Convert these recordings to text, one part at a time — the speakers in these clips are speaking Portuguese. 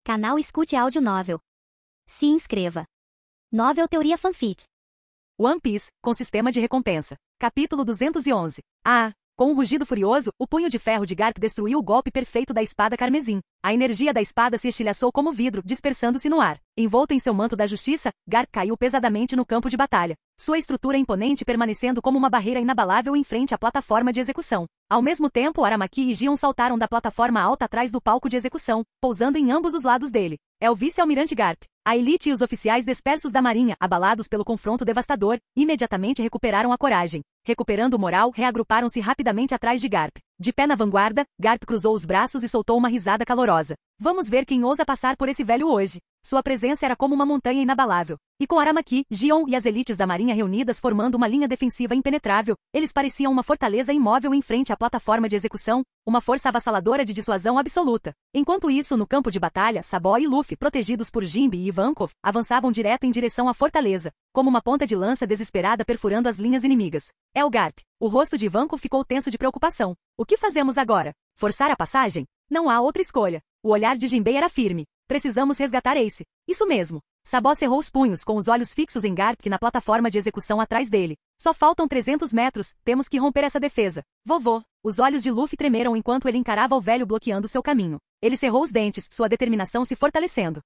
Canal Escute Áudio Novel. Se inscreva. Novel Teoria Fanfic. One Piece, com sistema de recompensa. Capítulo 211. Com um rugido furioso, o punho de ferro de Garp destruiu o golpe perfeito da espada carmesim. A energia da espada se estilhaçou como vidro, dispersando-se no ar. Envolto em seu manto da justiça, Garp caiu pesadamente no campo de batalha. Sua estrutura imponente permanecendo como uma barreira inabalável em frente à plataforma de execução. Ao mesmo tempo, Aramaki e Gion saltaram da plataforma alta atrás do palco de execução, pousando em ambos os lados dele. É o vice-almirante Garp. A elite e os oficiais dispersos da marinha, abalados pelo confronto devastador, imediatamente recuperaram a coragem. Recuperando o moral, reagruparam-se rapidamente atrás de Garp. De pé na vanguarda, Garp cruzou os braços e soltou uma risada calorosa. Vamos ver quem ousa passar por esse velho hoje. Sua presença era como uma montanha inabalável. E com Aramaki, Gion e as elites da marinha reunidas formando uma linha defensiva impenetrável, eles pareciam uma fortaleza imóvel em frente à plataforma de execução, uma força avassaladora de dissuasão absoluta. Enquanto isso, no campo de batalha, Sabo e Luffy, protegidos por Jinbe e Ivankov, avançavam direto em direção à fortaleza, como uma ponta de lança desesperada perfurando as linhas inimigas. É o Garp. O rosto de Ivankov ficou tenso de preocupação. O que fazemos agora? Forçar a passagem? Não há outra escolha. O olhar de Jinbei era firme. Precisamos resgatar Ace. Isso mesmo. Sabo cerrou os punhos com os olhos fixos em Garp na plataforma de execução atrás dele. Só faltam 300 metros, temos que romper essa defesa. Vovô. Os olhos de Luffy tremeram enquanto ele encarava o velho bloqueando seu caminho. Ele cerrou os dentes, sua determinação se fortalecendo.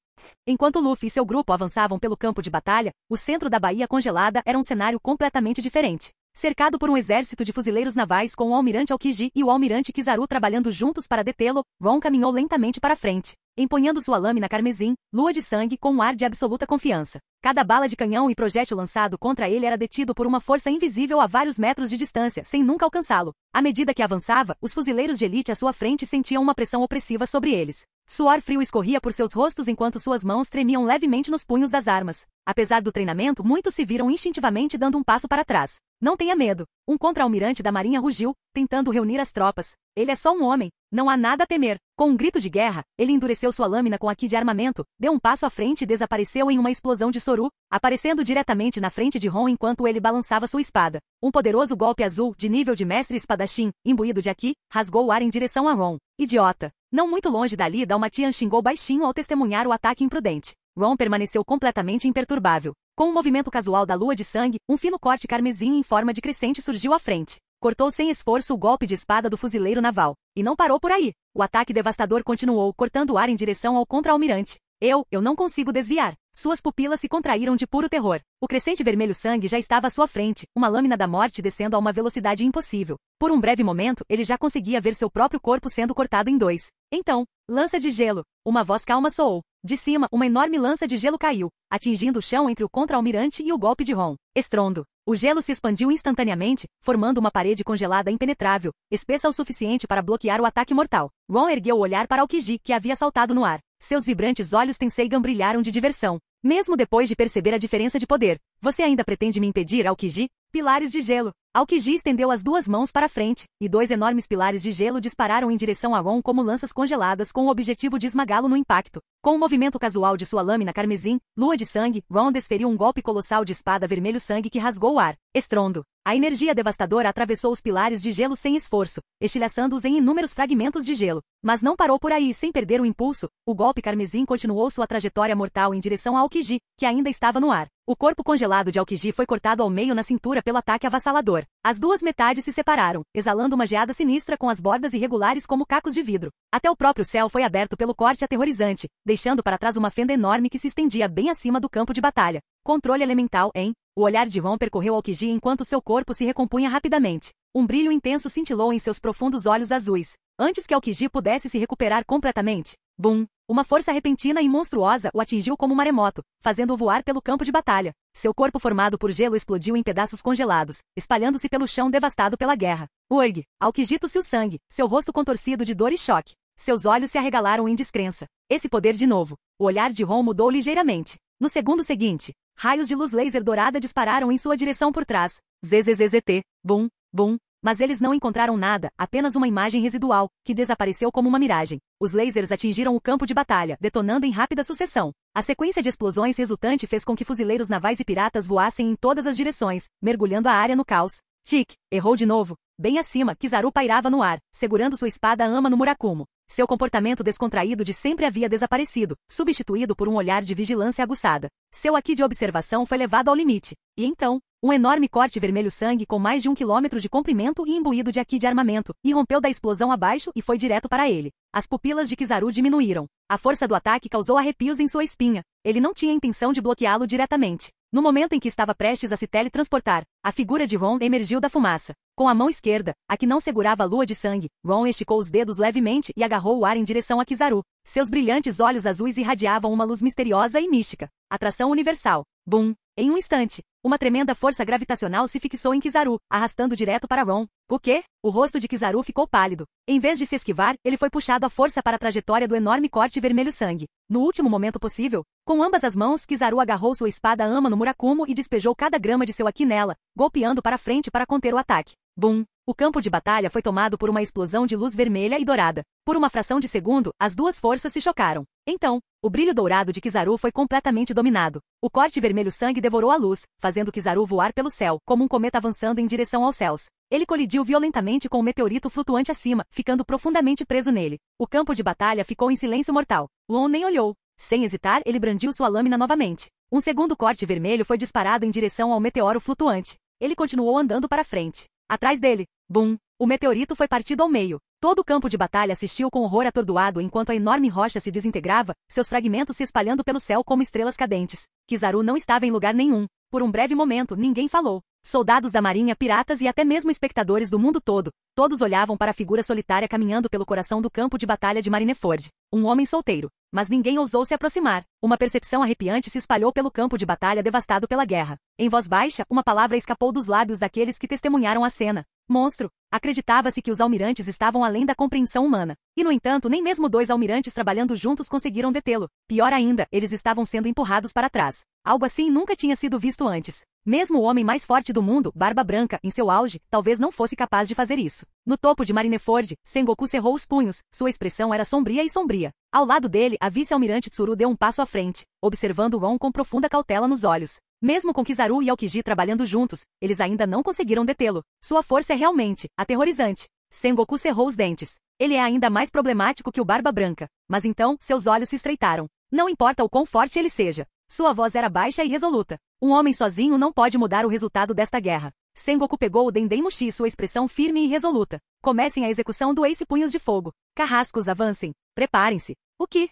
Enquanto Luffy e seu grupo avançavam pelo campo de batalha, o centro da Baía Congelada era um cenário completamente diferente. Cercado por um exército de fuzileiros navais com o almirante Aokiji e o almirante Kizaru trabalhando juntos para detê-lo, Ron caminhou lentamente para frente, empunhando sua lâmina carmesim, lua de sangue com um ar de absoluta confiança. Cada bala de canhão e projétil lançado contra ele era detido por uma força invisível a vários metros de distância, sem nunca alcançá-lo. À medida que avançava, os fuzileiros de elite à sua frente sentiam uma pressão opressiva sobre eles. Suor frio escorria por seus rostos enquanto suas mãos tremiam levemente nos punhos das armas. Apesar do treinamento, muitos se viram instintivamente dando um passo para trás. Não tenha medo. Um contra-almirante da marinha rugiu, tentando reunir as tropas. Ele é só um homem. Não há nada a temer. Com um grito de guerra, ele endureceu sua lâmina com a ki de armamento, deu um passo à frente e desapareceu em uma explosão de Soru, aparecendo diretamente na frente de Ron enquanto ele balançava sua espada. Um poderoso golpe azul, de nível de mestre espadachim, imbuído de Aki, rasgou o ar em direção a Ron. Idiota. Não muito longe dali, Dalmatian xingou baixinho ao testemunhar o ataque imprudente. Ron permaneceu completamente imperturbável. Com um movimento casual da lua de sangue, um fino corte carmesim em forma de crescente surgiu à frente. Cortou sem esforço o golpe de espada do fuzileiro naval. E não parou por aí. O ataque devastador continuou, cortando o ar em direção ao contra-almirante. Eu não consigo desviar. Suas pupilas se contraíram de puro terror. O crescente vermelho sangue já estava à sua frente, uma lâmina da morte descendo a uma velocidade impossível. Por um breve momento, ele já conseguia ver seu próprio corpo sendo cortado em dois. Então, lança de gelo. Uma voz calma soou. De cima, uma enorme lança de gelo caiu, atingindo o chão entre o contra-almirante e o golpe de Ron. Estrondo. O gelo se expandiu instantaneamente, formando uma parede congelada impenetrável, espessa o suficiente para bloquear o ataque mortal. Ron ergueu o olhar para Aokiji, que havia saltado no ar. Seus vibrantes olhos Tenseigan brilharam de diversão. Mesmo depois de perceber a diferença de poder, você ainda pretende me impedir, Aokiji? Pilares de gelo. Aokiji estendeu as duas mãos para frente, e dois enormes pilares de gelo dispararam em direção a Ron como lanças congeladas com o objetivo de esmagá-lo no impacto. Com um movimento casual de sua lâmina carmesim, lua de sangue, Ron desferiu um golpe colossal de espada vermelho-sangue que rasgou o ar. Estrondo. A energia devastadora atravessou os pilares de gelo sem esforço, estilhaçando-os em inúmeros fragmentos de gelo. Mas não parou por aí. Sem perder o impulso, o golpe carmesim continuou sua trajetória mortal em direção a Aokiji, que ainda estava no ar. O corpo congelado de Aokiji foi cortado ao meio na cintura pelo ataque avassalador. As duas metades se separaram, exalando uma geada sinistra com as bordas irregulares como cacos de vidro. Até o próprio céu foi aberto pelo corte aterrorizante, deixando para trás uma fenda enorme que se estendia bem acima do campo de batalha. Controle elemental, hein? O olhar de Ron percorreu Aokiji enquanto seu corpo se recompunha rapidamente. Um brilho intenso cintilou em seus profundos olhos azuis. Antes que Aokiji pudesse se recuperar completamente, bum! Uma força repentina e monstruosa o atingiu como um maremoto, fazendo-o voar pelo campo de batalha. Seu corpo formado por gelo explodiu em pedaços congelados, espalhando-se pelo chão devastado pela guerra. Urg! Aokiji tossiu sangue, seu rosto contorcido de dor e choque. Seus olhos se arregalaram em descrença. Esse poder de novo. O olhar de Ron mudou ligeiramente. No segundo seguinte, raios de luz laser dourada dispararam em sua direção por trás. ZZZZT. Bum, bum. Mas eles não encontraram nada, apenas uma imagem residual, que desapareceu como uma miragem. Os lasers atingiram o campo de batalha, detonando em rápida sucessão. A sequência de explosões resultante fez com que fuzileiros navais e piratas voassem em todas as direções, mergulhando a área no caos. Tic, errou de novo. Bem acima, Kizaru pairava no ar, segurando sua espada ama no Murakumo. Seu comportamento descontraído de sempre havia desaparecido, substituído por um olhar de vigilância aguçada. Seu haki de observação foi levado ao limite. E então, um enorme corte vermelho-sangue com mais de 1 quilômetro de comprimento e imbuído de haki de armamento, irrompeu da explosão abaixo e foi direto para ele. As pupilas de Kizaru diminuíram. A força do ataque causou arrepios em sua espinha. Ele não tinha intenção de bloqueá-lo diretamente. No momento em que estava prestes a se teletransportar, a figura de Ron emergiu da fumaça. Com a mão esquerda, a que não segurava a lua de sangue, Ron esticou os dedos levemente e agarrou o ar em direção a Kizaru. Seus brilhantes olhos azuis irradiavam uma luz misteriosa e mística. Atração universal. Bum! Em um instante, uma tremenda força gravitacional se fixou em Kizaru, arrastando direto para Ron. O quê? O rosto de Kizaru ficou pálido. Em vez de se esquivar, ele foi puxado à força para a trajetória do enorme corte vermelho-sangue. No último momento possível, com ambas as mãos, Kizaru agarrou sua espada Ama no Murakumo e despejou cada grama de seu haki nela, golpeando para frente para conter o ataque. Bum! O campo de batalha foi tomado por uma explosão de luz vermelha e dourada. Por uma fração de segundo, as duas forças se chocaram. Então, o brilho dourado de Kizaru foi completamente dominado. O corte vermelho-sangue devorou a luz, fazendo Kizaru voar pelo céu, como um cometa avançando em direção aos céus. Ele colidiu violentamente com um meteorito flutuante acima, ficando profundamente preso nele. O campo de batalha ficou em silêncio mortal. Lon nem olhou. Sem hesitar, ele brandiu sua lâmina novamente. Um segundo corte vermelho foi disparado em direção ao meteoro flutuante. Ele continuou andando para frente. Atrás dele, bum! O meteorito foi partido ao meio. Todo o campo de batalha assistiu com horror atordoado enquanto a enorme rocha se desintegrava, seus fragmentos se espalhando pelo céu como estrelas cadentes. Kizaru não estava em lugar nenhum. Por um breve momento, ninguém falou. Soldados da marinha, piratas e até mesmo espectadores do mundo todo, todos olhavam para a figura solitária caminhando pelo coração do campo de batalha de Marineford. Um homem solteiro. Mas ninguém ousou se aproximar. Uma percepção arrepiante se espalhou pelo campo de batalha devastado pela guerra. Em voz baixa, uma palavra escapou dos lábios daqueles que testemunharam a cena. Monstro. Acreditava-se que os almirantes estavam além da compreensão humana. E, no entanto, nem mesmo dois almirantes trabalhando juntos conseguiram detê-lo. Pior ainda, eles estavam sendo empurrados para trás. Algo assim nunca tinha sido visto antes. Mesmo o homem mais forte do mundo, Barba Branca, em seu auge, talvez não fosse capaz de fazer isso. No topo de Marineford, Sengoku cerrou os punhos, sua expressão era sombria e sombria. Ao lado dele, a vice-almirante Tsuru deu um passo à frente, observando Ron com profunda cautela nos olhos. Mesmo com Kizaru e Aokiji trabalhando juntos, eles ainda não conseguiram detê-lo. Sua força é realmente aterrorizante. Sengoku cerrou os dentes. Ele é ainda mais problemático que o Barba Branca. Mas então, seus olhos se estreitaram. Não importa o quão forte ele seja. Sua voz era baixa e resoluta. Um homem sozinho não pode mudar o resultado desta guerra. Sengoku pegou o Dendemushi, sua expressão firme e resoluta. Comecem a execução do Ace Punhos de Fogo. Carrascos, avancem. Preparem-se. O que?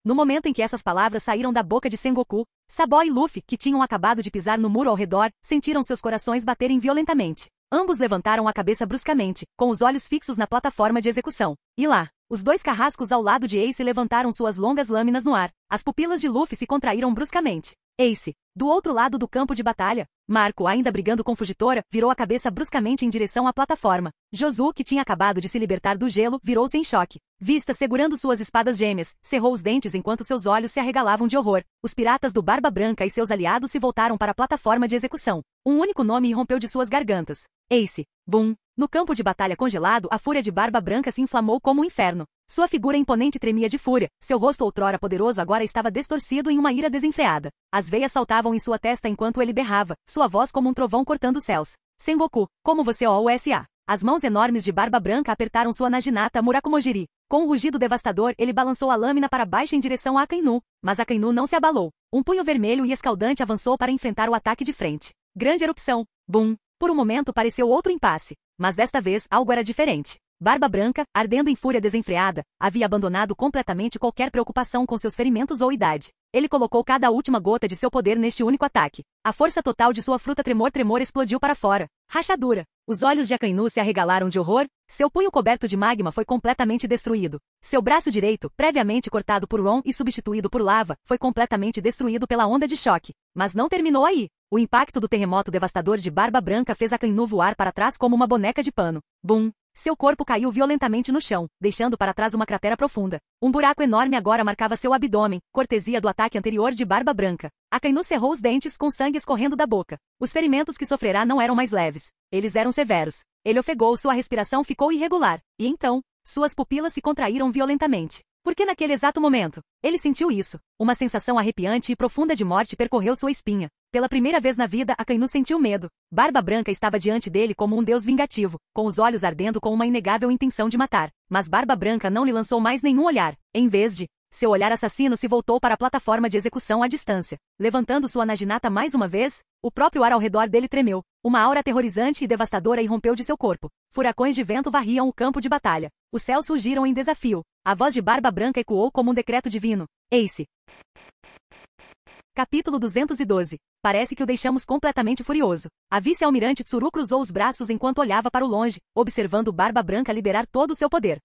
No momento em que essas palavras saíram da boca de Sengoku, Sabo e Luffy, que tinham acabado de pisar no muro ao redor, sentiram seus corações baterem violentamente. Ambos levantaram a cabeça bruscamente, com os olhos fixos na plataforma de execução. E lá, os dois carrascos ao lado de Ace levantaram suas longas lâminas no ar. As pupilas de Luffy se contraíram bruscamente. Ace, do outro lado do campo de batalha, Marco, ainda brigando com Fugitora, virou a cabeça bruscamente em direção à plataforma. Josu, que tinha acabado de se libertar do gelo, virou-se em choque. Vista segurando suas espadas gêmeas, cerrou os dentes enquanto seus olhos se arregalavam de horror. Os piratas do Barba Branca e seus aliados se voltaram para a plataforma de execução. Um único nome irrompeu de suas gargantas. Ace. Bum. No campo de batalha congelado, a fúria de Barba Branca se inflamou como um inferno. Sua figura imponente tremia de fúria, seu rosto outrora poderoso agora estava distorcido em uma ira desenfreada. As veias saltavam em sua testa enquanto ele berrava, sua voz como um trovão cortando os céus. Sengoku, como você OUSA? As mãos enormes de Barba Branca apertaram sua Naginata Murakumojiri. Com um rugido devastador, ele balançou a lâmina para baixo em direção a Akainu, mas Akainu não se abalou. Um punho vermelho e escaldante avançou para enfrentar o ataque de frente. Grande erupção. Bum. Por um momento pareceu outro impasse, mas desta vez algo era diferente. Barba Branca, ardendo em fúria desenfreada, havia abandonado completamente qualquer preocupação com seus ferimentos ou idade. Ele colocou cada última gota de seu poder neste único ataque. A força total de sua fruta tremor explodiu para fora. Rachadura. Os olhos de Akainu se arregalaram de horror, seu punho coberto de magma foi completamente destruído. Seu braço direito, previamente cortado por Ron e substituído por lava, foi completamente destruído pela onda de choque. Mas não terminou aí. O impacto do terremoto devastador de Barba Branca fez Akainu voar para trás como uma boneca de pano. Bum! Seu corpo caiu violentamente no chão, deixando para trás uma cratera profunda. Um buraco enorme agora marcava seu abdômen, cortesia do ataque anterior de Barba Branca. Akainu cerrou os dentes com sangue escorrendo da boca. Os ferimentos que sofrerá não eram mais leves. Eles eram severos. Ele ofegou, sua respiração ficou irregular. E então, suas pupilas se contraíram violentamente. Porque naquele exato momento, ele sentiu isso. Uma sensação arrepiante e profunda de morte percorreu sua espinha. Pela primeira vez na vida, Akainu sentiu medo. Barba Branca estava diante dele como um deus vingativo, com os olhos ardendo com uma inegável intenção de matar. Mas Barba Branca não lhe lançou mais nenhum olhar. Em vez de, seu olhar assassino se voltou para a plataforma de execução à distância. Levantando sua naginata mais uma vez, o próprio ar ao redor dele tremeu. Uma aura aterrorizante e devastadora irrompeu de seu corpo. Furacões de vento varriam o campo de batalha. Os céus surgiram em desafio. A voz de Barba Branca ecoou como um decreto divino. Ace. Capítulo 212. Parece que o deixamos completamente furioso. A vice-almirante Tsuru cruzou os braços enquanto olhava para o longe, observando Barba Branca liberar todo o seu poder.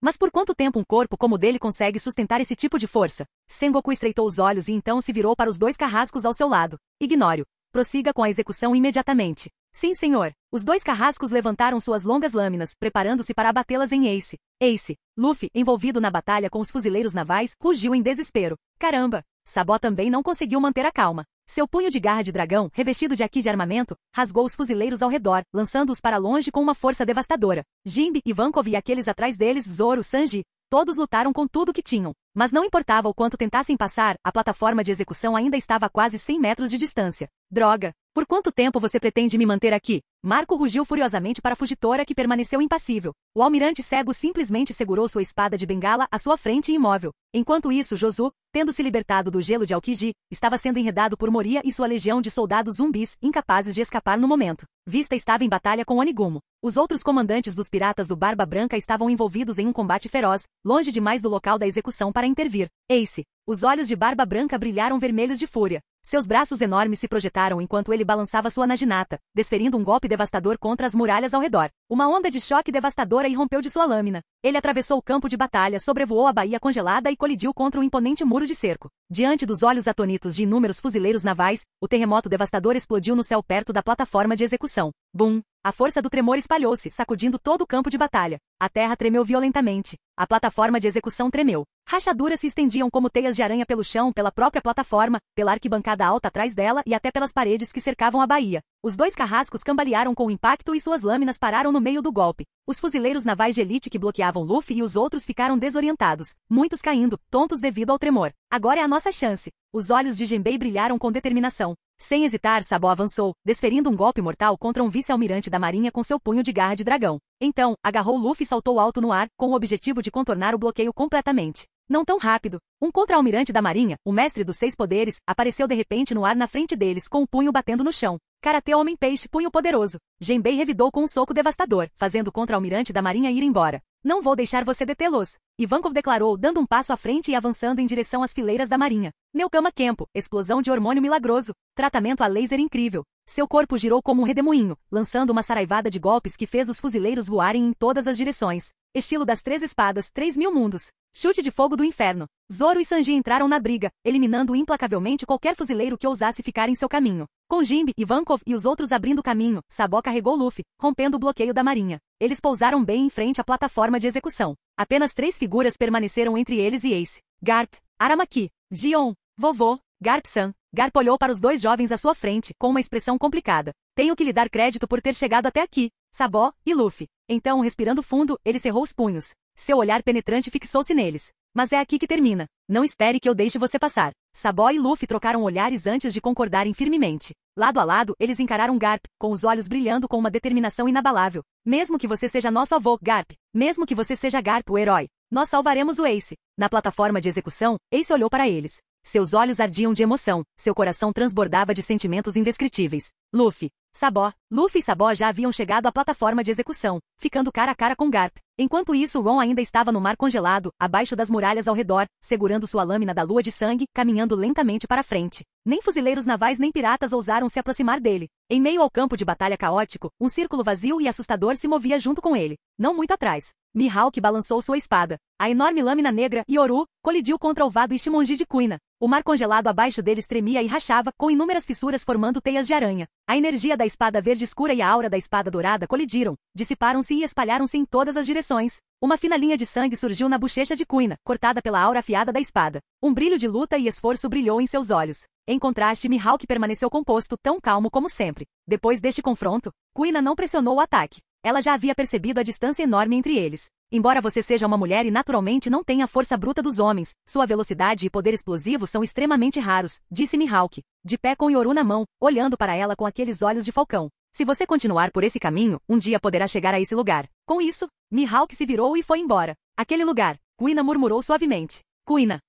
Mas por quanto tempo um corpo como o dele consegue sustentar esse tipo de força? Sengoku estreitou os olhos e então se virou para os dois carrascos ao seu lado. Ignore-o. Prossiga com a execução imediatamente. Sim, senhor. Os dois carrascos levantaram suas longas lâminas, preparando-se para abatê-las em Ace. Ace. Luffy, envolvido na batalha com os fuzileiros navais, rugiu em desespero. Caramba! Sabó também não conseguiu manter a calma. Seu punho de garra de dragão, revestido de haki de armamento, rasgou os fuzileiros ao redor, lançando-os para longe com uma força devastadora. Jinbe, Ivankov e aqueles atrás deles, Zoro, Sanji, todos lutaram com tudo que tinham. Mas não importava o quanto tentassem passar, a plataforma de execução ainda estava a quase 100 metros de distância. Droga! Por quanto tempo você pretende me manter aqui? Marco rugiu furiosamente para Fujitora, que permaneceu impassível. O almirante cego simplesmente segurou sua espada de bengala à sua frente imóvel. Enquanto isso, Josu, tendo se libertado do gelo de Aokiji, estava sendo enredado por Moria e sua legião de soldados zumbis, incapazes de escapar no momento. Vista estava em batalha com Onigumo. Os outros comandantes dos piratas do Barba Branca estavam envolvidos em um combate feroz, longe demais do local da execução para intervir. Ace. Os olhos de Barba Branca brilharam vermelhos de fúria. Seus braços enormes se projetaram enquanto ele balançava sua naginata, desferindo um golpe devastador contra as muralhas ao redor. Uma onda de choque devastadora irrompeu de sua lâmina. Ele atravessou o campo de batalha, sobrevoou a baía congelada e colidiu contra um imponente muro de cerco. Diante dos olhos atônitos de inúmeros fuzileiros navais, o terremoto devastador explodiu no céu perto da plataforma de execução. Bum! A força do tremor espalhou-se, sacudindo todo o campo de batalha. A terra tremeu violentamente. A plataforma de execução tremeu. Rachaduras se estendiam como teias de aranha pelo chão, pela própria plataforma, pela arquibancada alta atrás dela e até pelas paredes que cercavam a baía. Os dois carrascos cambalearam com o impacto e suas lâminas pararam no meio do golpe. Os fuzileiros navais de elite que bloqueavam Luffy e os outros ficaram desorientados, muitos caindo, tontos devido ao tremor. Agora é a nossa chance. Os olhos de Jinbei brilharam com determinação. Sem hesitar, Sabó avançou, desferindo um golpe mortal contra um vice-almirante da marinha com seu punho de garra de dragão. Então, agarrou Luffy e saltou alto no ar, com o objetivo de contornar o bloqueio completamente. Não tão rápido. Um contra-almirante da marinha, o mestre dos 6 poderes, apareceu de repente no ar na frente deles, com o punho batendo no chão. Karatê Homem-Peixe, punho poderoso. Jinbei revidou com um soco devastador, fazendo o contra-almirante da marinha ir embora. Não vou deixar você detê-los, Ivankov declarou, dando um passo à frente e avançando em direção às fileiras da marinha. Neokama Kempo, explosão de hormônio milagroso, tratamento a laser incrível. Seu corpo girou como um redemoinho, lançando uma saraivada de golpes que fez os fuzileiros voarem em todas as direções. Estilo das 3 espadas, 3.000 mundos. Chute de fogo do inferno. Zoro e Sanji entraram na briga, eliminando implacavelmente qualquer fuzileiro que ousasse ficar em seu caminho. Com Jinbe, Ivankov e os outros abrindo caminho, Sabó carregou Luffy, rompendo o bloqueio da marinha. Eles pousaram bem em frente à plataforma de execução. Apenas 3 figuras permaneceram entre eles e Ace. Garp, Aramaki, Gion, Vovô, Garp-san. Garp olhou para os 2 jovens à sua frente, com uma expressão complicada. Tenho que lhe dar crédito por ter chegado até aqui. Sabó e Luffy. Então, respirando fundo, ele cerrou os punhos. Seu olhar penetrante fixou-se neles. Mas é aqui que termina. Não espere que eu deixe você passar. Sabó e Luffy trocaram olhares antes de concordarem firmemente. Lado a lado, eles encararam Garp, com os olhos brilhando com uma determinação inabalável. Mesmo que você seja nosso avô, Garp. Mesmo que você seja Garp, o herói. Nós salvaremos o Ace. Na plataforma de execução, Ace olhou para eles. Seus olhos ardiam de emoção. Seu coração transbordava de sentimentos indescritíveis. Luffy. Sabó. Luffy e Sabó já haviam chegado à plataforma de execução, ficando cara a cara com Garp. Enquanto isso, Ron ainda estava no mar congelado, abaixo das muralhas ao redor, segurando sua lâmina da lua de sangue, caminhando lentamente para frente. Nem fuzileiros navais nem piratas ousaram se aproximar dele. Em meio ao campo de batalha caótico, um círculo vazio e assustador se movia junto com ele. Não muito atrás. Mihawk balançou sua espada. A enorme lâmina negra, Yoru, colidiu contra o vado Ichimonji de Kuina. O mar congelado abaixo deles tremia e rachava, com inúmeras fissuras formando teias de aranha. A energia da espada verde escura e a aura da espada dourada colidiram, dissiparam-se e espalharam-se em todas as direções. Uma fina linha de sangue surgiu na bochecha de Kuina, cortada pela aura afiada da espada. Um brilho de luta e esforço brilhou em seus olhos. Em contraste, Mihawk permaneceu composto, tão calmo como sempre. Depois deste confronto, Kuina não pressionou o ataque. Ela já havia percebido a distância enorme entre eles. Embora você seja uma mulher e naturalmente não tenha a força bruta dos homens, sua velocidade e poder explosivo são extremamente raros, disse Mihawk. de pé com Yoru na mão, olhando para ela com aqueles olhos de falcão. Se você continuar por esse caminho, um dia poderá chegar a esse lugar. Com isso, Mihawk se virou e foi embora. Aquele lugar, Kuina murmurou suavemente. Kuina.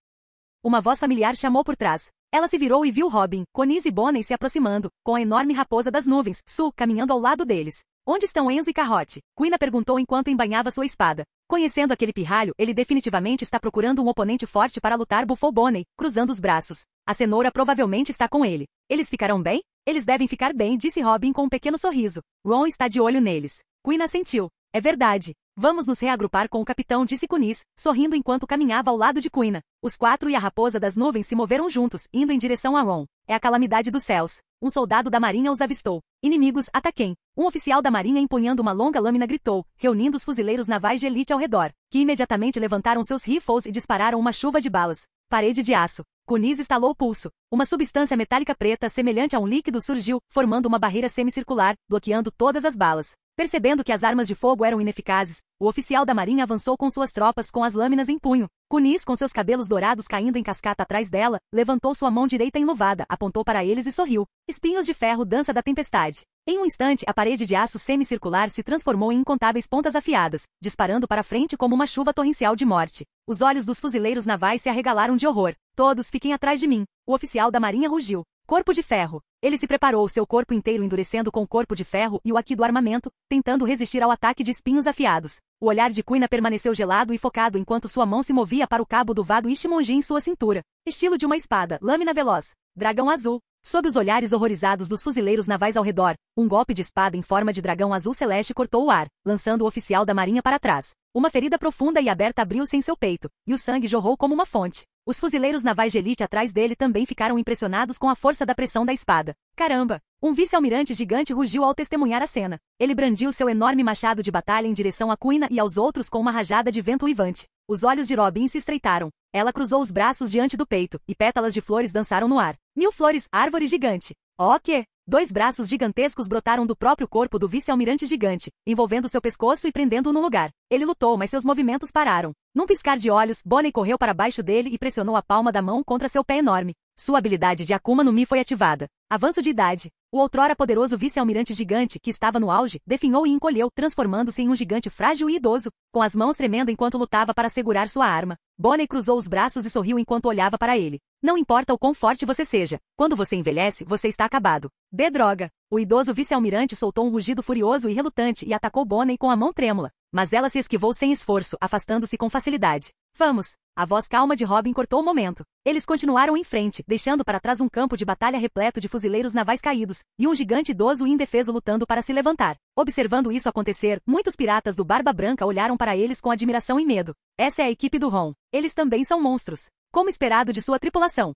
Uma voz familiar chamou por trás. Ela se virou e viu Robin, Conise e Bonnie se aproximando, com a enorme raposa das nuvens, Su, caminhando ao lado deles. Onde estão Enzo e Carrote? Kuina perguntou enquanto embainhava sua espada. Conhecendo aquele pirralho, ele definitivamente está procurando um oponente forte para lutar, bufou Bonnie, cruzando os braços. A cenoura provavelmente está com ele. Eles ficarão bem? Eles devem ficar bem, disse Robin com um pequeno sorriso. Ron está de olho neles. Kuina assentiu. É verdade. Vamos nos reagrupar com o capitão, disse Kunis, sorrindo enquanto caminhava ao lado de Kuina. Os quatro e a raposa das nuvens se moveram juntos, indo em direção a Ron. É a calamidade dos céus. Um soldado da marinha os avistou. Inimigos, ataquem. Um oficial da marinha empunhando uma longa lâmina gritou, reunindo os fuzileiros navais de elite ao redor, que imediatamente levantaram seus rifles e dispararam uma chuva de balas. Parede de aço. Kunis estalou o pulso. Uma substância metálica preta semelhante a um líquido surgiu, formando uma barreira semicircular, bloqueando todas as balas. Percebendo que as armas de fogo eram ineficazes, o oficial da marinha avançou com suas tropas com as lâminas em punho. Kunis, com seus cabelos dourados caindo em cascata atrás dela, levantou sua mão direita enluvada, apontou para eles e sorriu. Espinhos de ferro, dança da tempestade. Em um instante, a parede de aço semicircular se transformou em incontáveis pontas afiadas, disparando para frente como uma chuva torrencial de morte. Os olhos dos fuzileiros navais se arregalaram de horror. Todos fiquem atrás de mim. O oficial da marinha rugiu. Corpo de ferro. Ele se preparou, seu corpo inteiro endurecendo com o corpo de ferro e o aqui do armamento, tentando resistir ao ataque de espinhos afiados. O olhar de Kuina permaneceu gelado e focado enquanto sua mão se movia para o cabo do vado Ichimonji em sua cintura. Estilo de uma espada, lâmina veloz. Dragão azul. Sob os olhares horrorizados dos fuzileiros navais ao redor, um golpe de espada em forma de dragão azul celeste cortou o ar, lançando o oficial da marinha para trás. Uma ferida profunda e aberta abriu-se em seu peito, e o sangue jorrou como uma fonte. Os fuzileiros navais de elite atrás dele também ficaram impressionados com a força da pressão da espada. Caramba! Um vice-almirante gigante rugiu ao testemunhar a cena. Ele brandiu seu enorme machado de batalha em direção a Kuina e aos outros com uma rajada de vento uivante. Os olhos de Robin se estreitaram. Ela cruzou os braços diante do peito, e pétalas de flores dançaram no ar. 1000 flores, árvore gigante. Oh, que? 2 braços gigantescos brotaram do próprio corpo do vice-almirante gigante, envolvendo seu pescoço e prendendo-o no lugar. Ele lutou, mas seus movimentos pararam. Num piscar de olhos, Bonnie correu para baixo dele e pressionou a palma da mão contra seu pé enorme. Sua habilidade de Akuma no Mi foi ativada. Avanço de idade. O outrora poderoso vice-almirante gigante, que estava no auge, definhou e encolheu, transformando-se em um gigante frágil e idoso, com as mãos tremendo enquanto lutava para segurar sua arma. Bonnie cruzou os braços e sorriu enquanto olhava para ele. Não importa o quão forte você seja, quando você envelhece, você está acabado. Dê droga. O idoso vice-almirante soltou um rugido furioso e relutante e atacou Bonnie com a mão trêmula. Mas ela se esquivou sem esforço, afastando-se com facilidade. Vamos! A voz calma de Robin cortou o momento. Eles continuaram em frente, deixando para trás um campo de batalha repleto de fuzileiros navais caídos, e um gigante idoso e indefeso lutando para se levantar. Observando isso acontecer, muitos piratas do Barba Branca olharam para eles com admiração e medo. Essa é a equipe do Ron. Eles também são monstros. Como esperado de sua tripulação.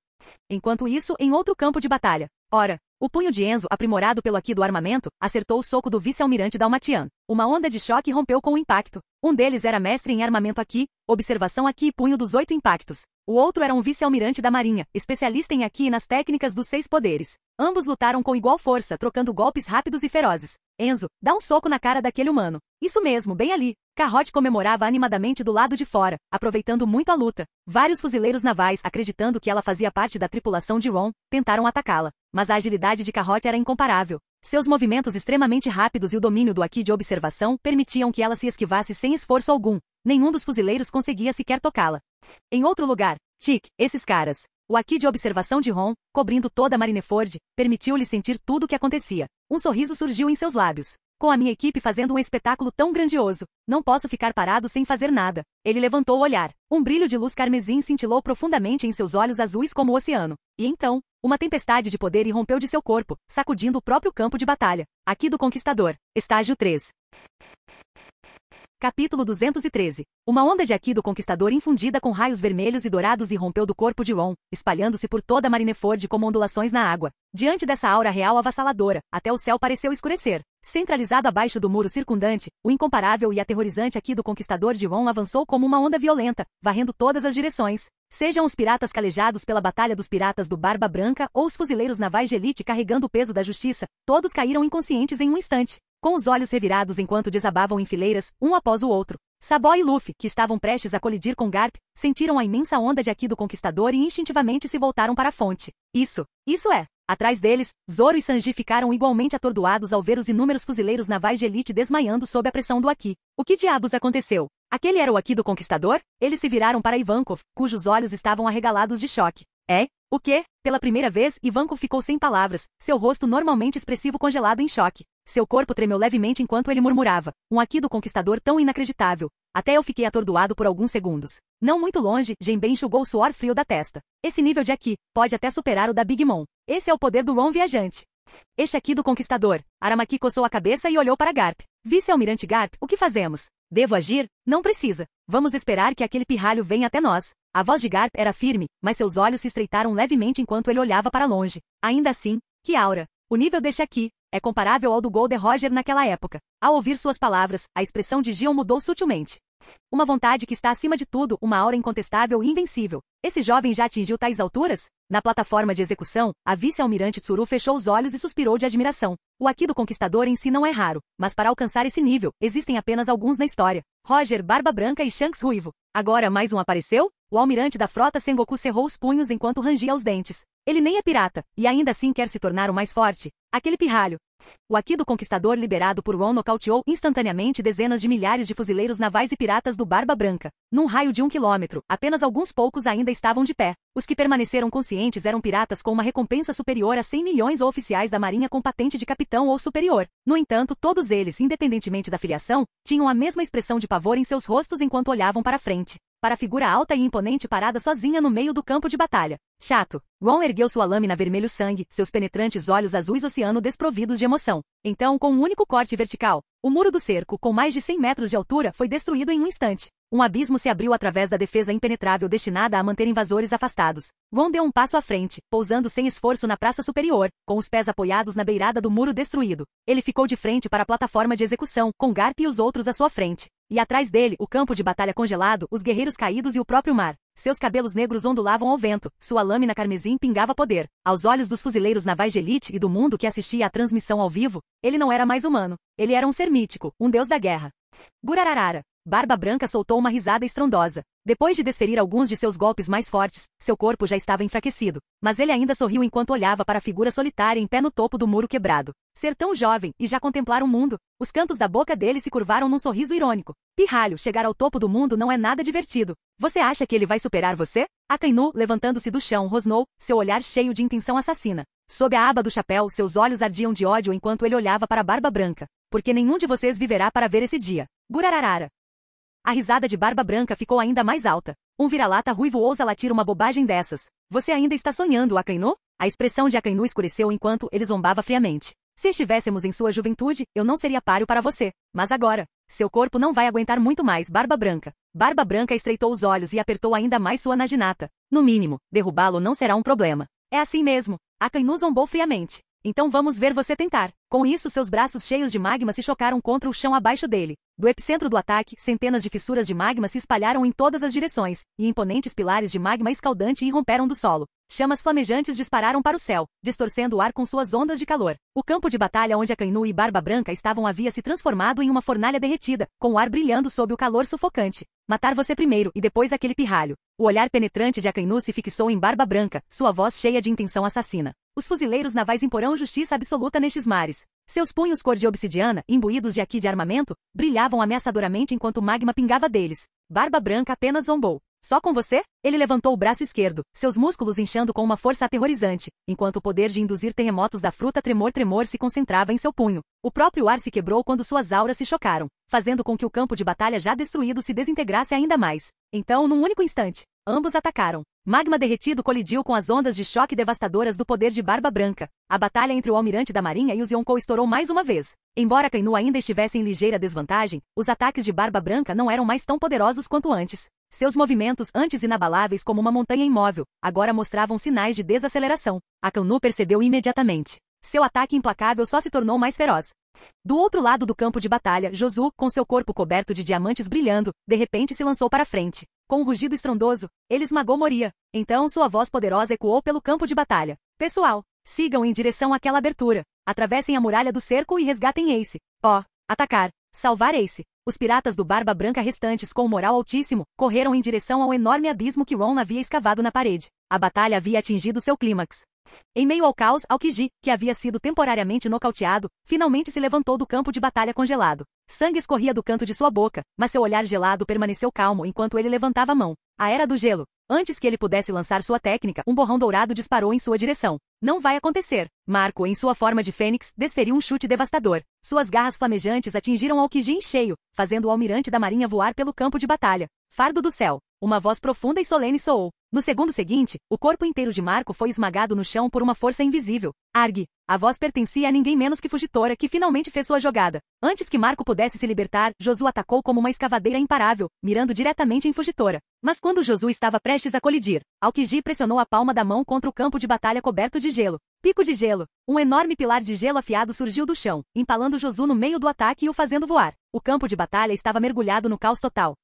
Enquanto isso, em outro campo de batalha. Ora, o punho de Enzo, aprimorado pelo aqui do armamento, acertou o soco do vice-almirante Dalmatian. Uma onda de choque rompeu com o impacto. Um deles era mestre em armamento aqui, observação aqui e punho dos 8 impactos. O outro era um vice-almirante da marinha, especialista em aqui e nas técnicas dos 6 poderes. Ambos lutaram com igual força, trocando golpes rápidos e ferozes. Enzo, dá um soco na cara daquele humano. Isso mesmo, bem ali. Carrote comemorava animadamente do lado de fora, aproveitando muito a luta. Vários fuzileiros navais, acreditando que ela fazia parte da tripulação de Ron, tentaram atacá-la. Mas a agilidade de Carrote era incomparável. Seus movimentos extremamente rápidos e o domínio do aqui de observação permitiam que ela se esquivasse sem esforço algum. Nenhum dos fuzileiros conseguia sequer tocá-la. Em outro lugar, Tic, esses caras. O aqui de observação de Ron, cobrindo toda Marineford, permitiu-lhe sentir tudo o que acontecia. Um sorriso surgiu em seus lábios. Com a minha equipe fazendo um espetáculo tão grandioso, não posso ficar parado sem fazer nada. Ele levantou o olhar. Um brilho de luz carmesim cintilou profundamente em seus olhos azuis como o oceano. E então, uma tempestade de poder irrompeu de seu corpo, sacudindo o próprio campo de batalha. Aqui do Conquistador. Estágio 3. Capítulo 213. Uma onda de aqui do Conquistador infundida com raios vermelhos e dourados irrompeu do corpo de Ron, espalhando-se por toda Marineford como ondulações na água. Diante dessa aura real avassaladora, até o céu pareceu escurecer. Centralizado abaixo do muro circundante, o incomparável e aterrorizante aqui do Conquistador de Ron avançou como uma onda violenta, varrendo todas as direções. Sejam os piratas calejados pela batalha dos piratas do Barba Branca ou os fuzileiros navais de elite carregando o peso da justiça, todos caíram inconscientes em um instante. Com os olhos revirados enquanto desabavam em fileiras, um após o outro. Sabó e Luffy, que estavam prestes a colidir com Garp, sentiram a imensa onda de aqui do Conquistador e instintivamente se voltaram para a fonte. Isso é. Atrás deles, Zoro e Sanji ficaram igualmente atordoados ao ver os inúmeros fuzileiros navais de elite desmaiando sob a pressão do Haki. O que diabos aconteceu? Aquele era o Haki do Conquistador? Eles se viraram para Ivankov, cujos olhos estavam arregalados de choque. É? O quê? Pela primeira vez, Ivankov ficou sem palavras, seu rosto normalmente expressivo congelado em choque. Seu corpo tremeu levemente enquanto ele murmurava. Um Haki do Conquistador tão inacreditável. Até eu fiquei atordoado por alguns segundos. Não muito longe, Jinbei enxugou o suor frio da testa. Esse nível de Haki pode até superar o da Big Mom. Esse é o poder do Ron viajante. Este Haki do Conquistador. Aramaki coçou a cabeça e olhou para Garp. Vice-almirante Garp, o que fazemos? Devo agir? Não precisa. Vamos esperar que aquele pirralho venha até nós. A voz de Garp era firme, mas seus olhos se estreitaram levemente enquanto ele olhava para longe. Ainda assim, que aura. O nível deste Haki é comparável ao do Gold Roger naquela época. Ao ouvir suas palavras, a expressão de Gion mudou sutilmente. Uma vontade que está acima de tudo, uma aura incontestável e invencível. Esse jovem já atingiu tais alturas? Na plataforma de execução, a vice-almirante Tsuru fechou os olhos e suspirou de admiração. O Haki do Conquistador em si não é raro, mas para alcançar esse nível, existem apenas alguns na história. Roger, Barba Branca e Shanks Ruivo. Agora mais um apareceu? O almirante da frota Sengoku cerrou os punhos enquanto rangia os dentes. Ele nem é pirata, e ainda assim quer se tornar o mais forte. Aquele pirralho. O Haki do Conquistador liberado por Ron nocauteou instantaneamente dezenas de milhares de fuzileiros navais e piratas do Barba Branca. Num raio de 1 quilômetro, apenas alguns poucos ainda estavam de pé. Os que permaneceram conscientes eram piratas com uma recompensa superior a 100 milhões ou oficiais da marinha com patente de capitão ou superior. No entanto, todos eles, independentemente da filiação, tinham a mesma expressão de pavor em seus rostos enquanto olhavam para frente. Para a figura alta e imponente parada sozinha no meio do campo de batalha. Chato. Ron ergueu sua lâmina vermelho sangue, seus penetrantes olhos azuis oceano desprovidos de emoção. Então, com um único corte vertical, o muro do cerco, com mais de 100 metros de altura, foi destruído em um instante. Um abismo se abriu através da defesa impenetrável destinada a manter invasores afastados. Ron deu um passo à frente, pousando sem esforço na praça superior, com os pés apoiados na beirada do muro destruído. Ele ficou de frente para a plataforma de execução, com Garp e os outros à sua frente. E atrás dele, o campo de batalha congelado, os guerreiros caídos e o próprio mar. Seus cabelos negros ondulavam ao vento, sua lâmina carmesim pingava poder. Aos olhos dos fuzileiros navais de elite e do mundo que assistia à transmissão ao vivo, ele não era mais humano. Ele era um ser mítico, um deus da guerra. Gurararara. Barba Branca soltou uma risada estrondosa. Depois de desferir alguns de seus golpes mais fortes, seu corpo já estava enfraquecido. Mas ele ainda sorriu enquanto olhava para a figura solitária em pé no topo do muro quebrado. Ser tão jovem e já contemplar o mundo. Os cantos da boca dele se curvaram num sorriso irônico. Pirralho, chegar ao topo do mundo não é nada divertido. Você acha que ele vai superar você? Akainu, levantando-se do chão, rosnou, seu olhar cheio de intenção assassina. Sob a aba do chapéu, seus olhos ardiam de ódio enquanto ele olhava para Barba Branca. Porque nenhum de vocês viverá para ver esse dia. Gurararara. A risada de Barba Branca ficou ainda mais alta. Um vira-lata ruivo ousa latir uma bobagem dessas. Você ainda está sonhando, Akainu? A expressão de Akainu escureceu enquanto ele zombava friamente. Se estivéssemos em sua juventude, eu não seria páreo para você. Mas agora, seu corpo não vai aguentar muito mais, Barba Branca. Barba Branca estreitou os olhos e apertou ainda mais sua naginata. No mínimo, derrubá-lo não será um problema. É assim mesmo. Akainu zombou friamente. Então vamos ver você tentar. Com isso, seus braços cheios de magma se chocaram contra o chão abaixo dele. Do epicentro do ataque, centenas de fissuras de magma se espalharam em todas as direções, e imponentes pilares de magma escaldante irromperam do solo. Chamas flamejantes dispararam para o céu, distorcendo o ar com suas ondas de calor. O campo de batalha onde Akainu e Barba Branca estavam havia se transformado em uma fornalha derretida, com o ar brilhando sob o calor sufocante. Matar você primeiro e depois aquele pirralho. O olhar penetrante de Akainu se fixou em Barba Branca, sua voz cheia de intenção assassina. Os fuzileiros navais imporão justiça absoluta nestes mares. Seus punhos cor de obsidiana, imbuídos de Haki de armamento, brilhavam ameaçadoramente enquanto o magma pingava deles. Barba Branca apenas zombou. Só com você? Ele levantou o braço esquerdo, seus músculos inchando com uma força aterrorizante, enquanto o poder de induzir terremotos da fruta tremor se concentrava em seu punho. O próprio ar se quebrou quando suas auras se chocaram, fazendo com que o campo de batalha já destruído se desintegrasse ainda mais. Então, num único instante, ambos atacaram. Magma derretido colidiu com as ondas de choque devastadoras do poder de Barba Branca. A batalha entre o almirante da marinha e os Yonkou estourou mais uma vez. Embora Akainu ainda estivesse em ligeira desvantagem, os ataques de Barba Branca não eram mais tão poderosos quanto antes. Seus movimentos, antes inabaláveis como uma montanha imóvel, agora mostravam sinais de desaceleração. Akainu percebeu imediatamente. Seu ataque implacável só se tornou mais feroz. Do outro lado do campo de batalha, Josu, com seu corpo coberto de diamantes brilhando, de repente se lançou para frente. Com um rugido estrondoso, ele esmagou Moria. Então sua voz poderosa ecoou pelo campo de batalha. Pessoal, sigam em direção àquela abertura. Atravessem a muralha do cerco e resgatem Ace. Atacar. Salvar Ace. Os piratas do Barba Branca restantes, com moral altíssimo, correram em direção ao enorme abismo que Ron havia escavado na parede. A batalha havia atingido seu clímax. Em meio ao caos, Aokiji, que havia sido temporariamente nocauteado, finalmente se levantou do campo de batalha congelado. Sangue escorria do canto de sua boca, mas seu olhar gelado permaneceu calmo enquanto ele levantava a mão. A Era do Gelo. Antes que ele pudesse lançar sua técnica, um borrão dourado disparou em sua direção. Não vai acontecer. Marco, em sua forma de fênix, desferiu um chute devastador. Suas garras flamejantes atingiram Aokiji em cheio, fazendo o almirante da marinha voar pelo campo de batalha. Fardo do céu. Uma voz profunda e solene soou. No segundo seguinte, o corpo inteiro de Marco foi esmagado no chão por uma força invisível. Arg! A voz pertencia a ninguém menos que Fujitora, que finalmente fez sua jogada. Antes que Marco pudesse se libertar, Josu atacou como uma escavadeira imparável, mirando diretamente em Fujitora. Mas quando Josu estava prestes a colidir, Aokiji pressionou a palma da mão contra o campo de batalha coberto de gelo. Pico de gelo. Um enorme pilar de gelo afiado surgiu do chão, empalando Josu no meio do ataque e o fazendo voar. O campo de batalha estava mergulhado no caos total.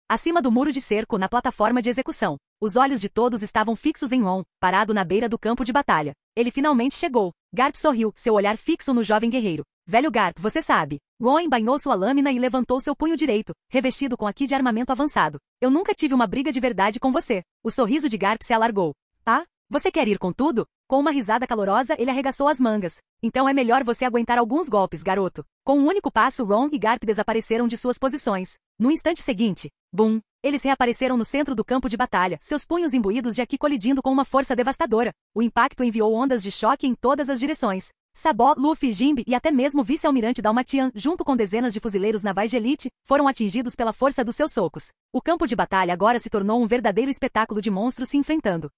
Acima do muro de cerco, na plataforma de execução, os olhos de todos estavam fixos em Ron, parado na beira do campo de batalha. Ele finalmente chegou. Garp sorriu, seu olhar fixo no jovem guerreiro. Velho Garp, você sabe. Ron embainhou sua lâmina e levantou seu punho direito, revestido com aqui de armamento avançado. Eu nunca tive uma briga de verdade com você. O sorriso de Garp se alargou. Ah? Você quer ir com tudo? Com uma risada calorosa, ele arregaçou as mangas. Então é melhor você aguentar alguns golpes, garoto. Com um único passo, Ron e Garp desapareceram de suas posições. No instante seguinte, bum! Eles reapareceram no centro do campo de batalha, seus punhos imbuídos de Aki colidindo com uma força devastadora. O impacto enviou ondas de choque em todas as direções. Sabó, Luffy, Jinbe e até mesmo o vice-almirante Dalmatian, junto com dezenas de fuzileiros navais de elite, foram atingidos pela força dos seus socos. O campo de batalha agora se tornou um verdadeiro espetáculo de monstros se enfrentando.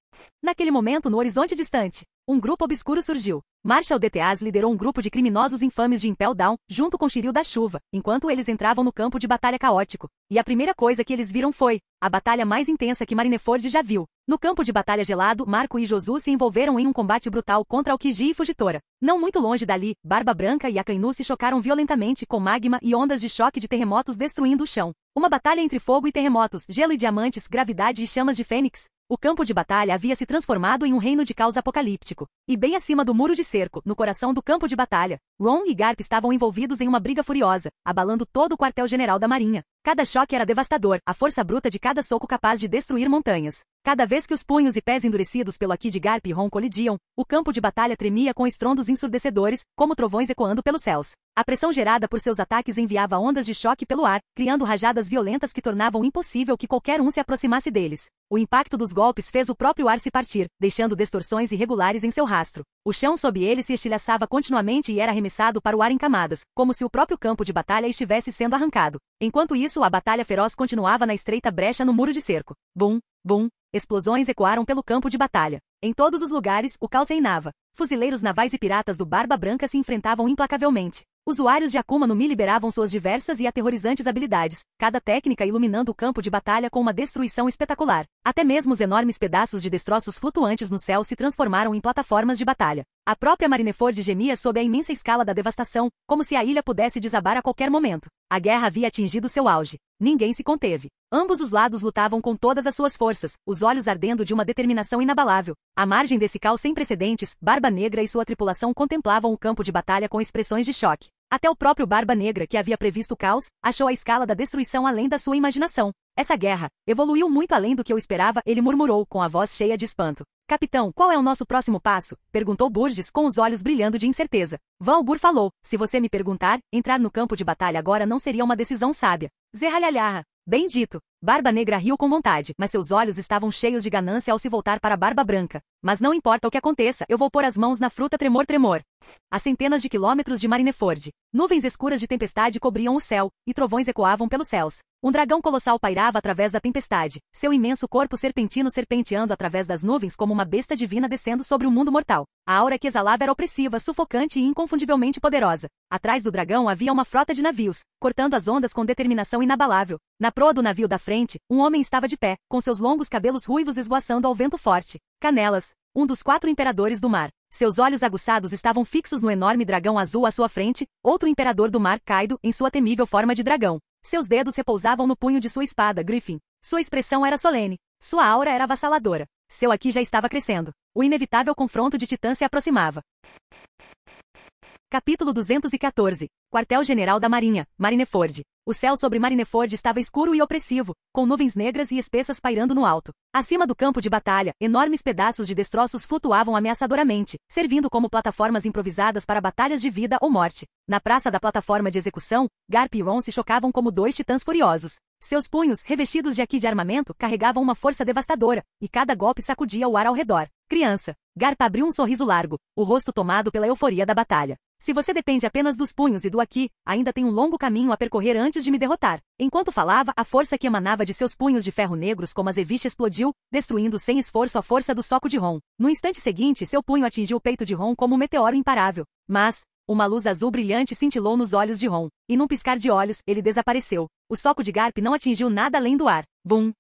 Naquele momento, no horizonte distante, um grupo obscuro surgiu. Marshal DTAs liderou um grupo de criminosos infames de Impel Down, junto com Shiryu da Chuva, enquanto eles entravam no campo de batalha caótico. E a primeira coisa que eles viram foi a batalha mais intensa que Marineford já viu. No campo de batalha gelado, Marco e Josu se envolveram em um combate brutal contra Aokiji e Fujitora. Não muito longe dali, Barba Branca e Akainu se chocaram violentamente com magma e ondas de choque de terremotos destruindo o chão. Uma batalha entre fogo e terremotos, gelo e diamantes, gravidade e chamas de fênix. O campo de batalha havia se transformado em um reino de caos apocalíptico. E bem acima do muro de cerco, no coração do campo de batalha, Ron e Garp estavam envolvidos em uma briga furiosa, abalando todo o quartel-general da marinha. Cada choque era devastador, a força bruta de cada soco capaz de destruir montanhas. Cada vez que os punhos e pés endurecidos pelo Aki de Garp e Ron colidiam, o campo de batalha tremia com estrondos ensurdecedores, como trovões ecoando pelos céus. A pressão gerada por seus ataques enviava ondas de choque pelo ar, criando rajadas violentas que tornavam impossível que qualquer um se aproximasse deles. O impacto dos golpes fez o próprio ar se partir, deixando distorções irregulares em seu rastro. O chão sob ele se estilhaçava continuamente e era arremessado para o ar em camadas, como se o próprio campo de batalha estivesse sendo arrancado. Enquanto isso, a batalha feroz continuava na estreita brecha no muro de cerco. Bum, bum. Explosões ecoaram pelo campo de batalha. Em todos os lugares, o caos reinava. Fuzileiros navais e piratas do Barba Branca se enfrentavam implacavelmente. Usuários de Akuma no Mi liberavam suas diversas e aterrorizantes habilidades, cada técnica iluminando o campo de batalha com uma destruição espetacular. Até mesmo os enormes pedaços de destroços flutuantes no céu se transformaram em plataformas de batalha. A própria Marineford gemia sob a imensa escala da devastação, como se a ilha pudesse desabar a qualquer momento. A guerra havia atingido seu auge. Ninguém se conteve. Ambos os lados lutavam com todas as suas forças, os olhos ardendo de uma determinação inabalável. À margem desse caos sem precedentes, Barba Negra e sua tripulação contemplavam o campo de batalha com expressões de choque. Até o próprio Barba Negra, que havia previsto o caos, achou a escala da destruição além da sua imaginação. Essa guerra evoluiu muito além do que eu esperava, ele murmurou, com a voz cheia de espanto. Capitão, qual é o nosso próximo passo? Perguntou Burgess, com os olhos brilhando de incerteza. Valgur falou, se você me perguntar, entrar no campo de batalha agora não seria uma decisão sábia. Zerralhalharra. Bem dito. Barba Negra riu com vontade, mas seus olhos estavam cheios de ganância ao se voltar para Barba Branca. Mas não importa o que aconteça, eu vou pôr as mãos na fruta tremor tremor. A centenas de quilômetros de Marineford, nuvens escuras de tempestade cobriam o céu, e trovões ecoavam pelos céus. Um dragão colossal pairava através da tempestade, seu imenso corpo serpentino serpenteando através das nuvens como uma besta divina descendo sobre o mundo mortal. A aura que exalava era opressiva, sufocante e inconfundivelmente poderosa. Atrás do dragão havia uma frota de navios, cortando as ondas com determinação inabalável. Na proa do navio da frente, um homem estava de pé, com seus longos cabelos ruivos esvoaçando ao vento forte. Canelas, um dos 4 imperadores do mar. Seus olhos aguçados estavam fixos no enorme dragão azul à sua frente, outro imperador do mar, Kaido, em sua temível forma de dragão. Seus dedos repousavam no punho de sua espada, Griffin. Sua expressão era solene. Sua aura era avassaladora. Seu Aki já estava crescendo. O inevitável confronto de Titã se aproximava. Capítulo 214. Quartel-General da Marinha, Marineford. O céu sobre Marineford estava escuro e opressivo, com nuvens negras e espessas pairando no alto. Acima do campo de batalha, enormes pedaços de destroços flutuavam ameaçadoramente, servindo como plataformas improvisadas para batalhas de vida ou morte. Na praça da plataforma de execução, Garp e Ron se chocavam como dois titãs furiosos. Seus punhos, revestidos de de armamento, carregavam uma força devastadora, e cada golpe sacudia o ar ao redor. Criança. Garp abriu um sorriso largo, o rosto tomado pela euforia da batalha. Se você depende apenas dos punhos e do ainda tem um longo caminho a percorrer antes de me derrotar. Enquanto falava, a força que emanava de seus punhos de ferro negros como azeviche explodiu, destruindo sem esforço a força do soco de Ron. No instante seguinte, seu punho atingiu o peito de Ron como um meteoro imparável. Mas, uma luz azul brilhante cintilou nos olhos de Ron, e num piscar de olhos, ele desapareceu. O soco de Garp não atingiu nada além do ar. Bum!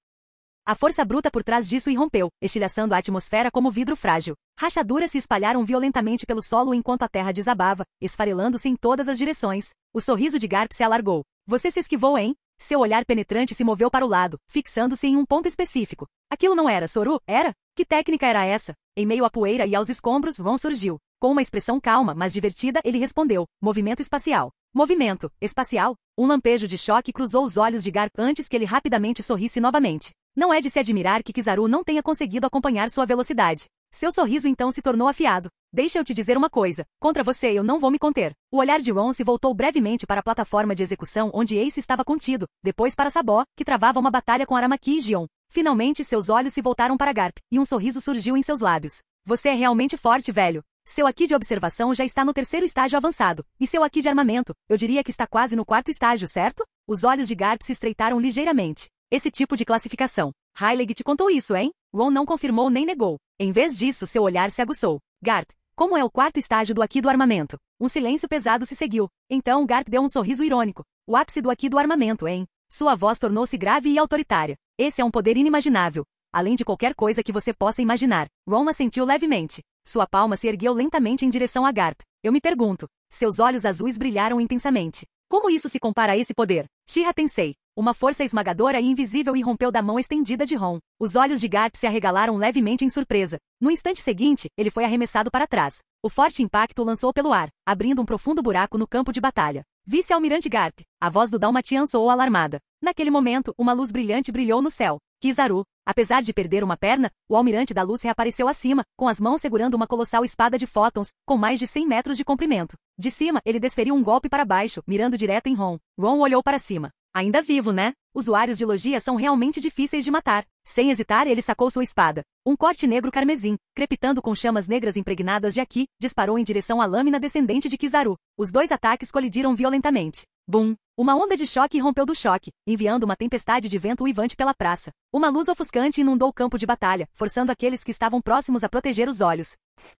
A força bruta por trás disso irrompeu, estilhaçando a atmosfera como vidro frágil. Rachaduras se espalharam violentamente pelo solo enquanto a terra desabava, esfarelando-se em todas as direções. O sorriso de Garp se alargou. Você se esquivou, hein? Seu olhar penetrante se moveu para o lado, fixando-se em um ponto específico. Aquilo não era Soru, era? Que técnica era essa? Em meio à poeira e aos escombros, Ron surgiu. Com uma expressão calma, mas divertida, ele respondeu. Movimento espacial. Movimento espacial? Um lampejo de choque cruzou os olhos de Garp antes que ele rapidamente sorrisse novamente. Não é de se admirar que Kizaru não tenha conseguido acompanhar sua velocidade. Seu sorriso então se tornou afiado. Deixa eu te dizer uma coisa. Contra você eu não vou me conter. O olhar de Ron se voltou brevemente para a plataforma de execução onde Ace estava contido, depois para Sabó, que travava uma batalha com Aramaki e Gion. Finalmente seus olhos se voltaram para Garp, e um sorriso surgiu em seus lábios. Você é realmente forte, velho. Seu de observação já está no 3º estágio avançado, e seu de armamento, eu diria que está quase no 4º estágio, certo? Os olhos de Garp se estreitaram ligeiramente. Esse tipo de classificação. Heilig te contou isso, hein? Ron não confirmou nem negou. Em vez disso, seu olhar se aguçou. Garp, como é o 4º estágio do do armamento? Um silêncio pesado se seguiu. Então Garp deu um sorriso irônico. O ápice do do armamento, hein? Sua voz tornou-se grave e autoritária. Esse é um poder inimaginável. Além de qualquer coisa que você possa imaginar. Ron assentiu levemente. Sua palma se ergueu lentamente em direção a Garp. Eu me pergunto. Seus olhos azuis brilharam intensamente. Como isso se compara a esse poder? Shira Tensei. Uma força esmagadora e invisível irrompeu da mão estendida de Ron. Os olhos de Garp se arregalaram levemente em surpresa. No instante seguinte, ele foi arremessado para trás. O forte impacto lançou pelo ar, abrindo um profundo buraco no campo de batalha. Vice-almirante Garp. A voz do Dalmatian soou alarmada. Naquele momento, uma luz brilhante brilhou no céu. Kizaru. Apesar de perder uma perna, o almirante da luz reapareceu acima, com as mãos segurando uma colossal espada de fótons, com mais de 100 metros de comprimento. De cima, ele desferiu um golpe para baixo, mirando direto em Ron. Ron olhou para cima. Ainda vivo, né? Usuários de logia são realmente difíceis de matar. Sem hesitar, ele sacou sua espada. Um corte negro carmesim, crepitando com chamas negras impregnadas de disparou em direção à lâmina descendente de Kizaru. Os dois ataques colidiram violentamente. Bum! Uma onda de choque rompeu do choque, enviando uma tempestade de vento uivante pela praça. Uma luz ofuscante inundou o campo de batalha, forçando aqueles que estavam próximos a proteger os olhos.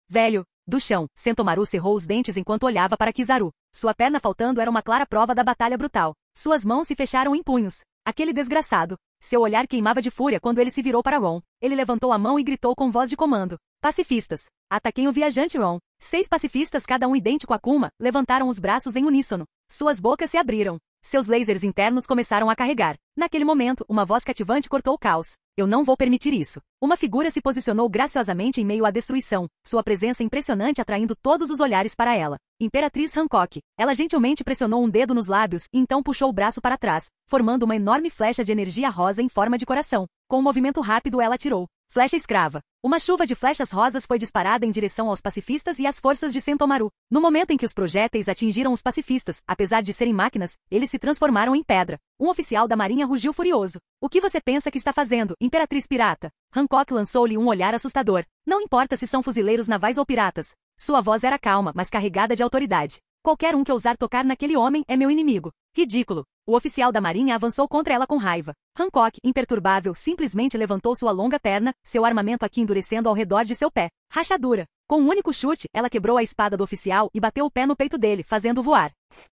Velho! Do chão, Sentomaru cerrou os dentes enquanto olhava para Kizaru. Sua perna faltando era uma clara prova da batalha brutal. Suas mãos se fecharam em punhos. Aquele desgraçado. Seu olhar queimava de fúria quando ele se virou para Ron. Ele levantou a mão e gritou com voz de comando. Pacifistas. Ataquem o viajante Ron. 6 pacifistas, cada um idêntico a Kuma, levantaram os braços em uníssono. Suas bocas se abriram. Seus lasers internos começaram a carregar. Naquele momento, uma voz cativante cortou o caos. Eu não vou permitir isso. Uma figura se posicionou graciosamente em meio à destruição, sua presença impressionante atraindo todos os olhares para ela. Imperatriz Hancock. Ela gentilmente pressionou um dedo nos lábios e então puxou o braço para trás, formando uma enorme flecha de energia rosa em forma de coração. Com um movimento rápido ela atirou. Flecha escrava. Uma chuva de flechas rosas foi disparada em direção aos pacifistas e às forças de Sentomaru. No momento em que os projéteis atingiram os pacifistas, apesar de serem máquinas, eles se transformaram em pedra. Um oficial da marinha rugiu furioso. O que você pensa que está fazendo, Imperatriz Pirata? Hancock lançou-lhe um olhar assustador. Não importa se são fuzileiros navais ou piratas. Sua voz era calma, mas carregada de autoridade. Qualquer um que ousar tocar naquele homem é meu inimigo. Ridículo. O oficial da marinha avançou contra ela com raiva. Hancock, imperturbável, simplesmente levantou sua longa perna, seu armamento endurecendo ao redor de seu pé. Rachadura. Com um único chute, ela quebrou a espada do oficial e bateu o pé no peito dele, fazendo-o voar.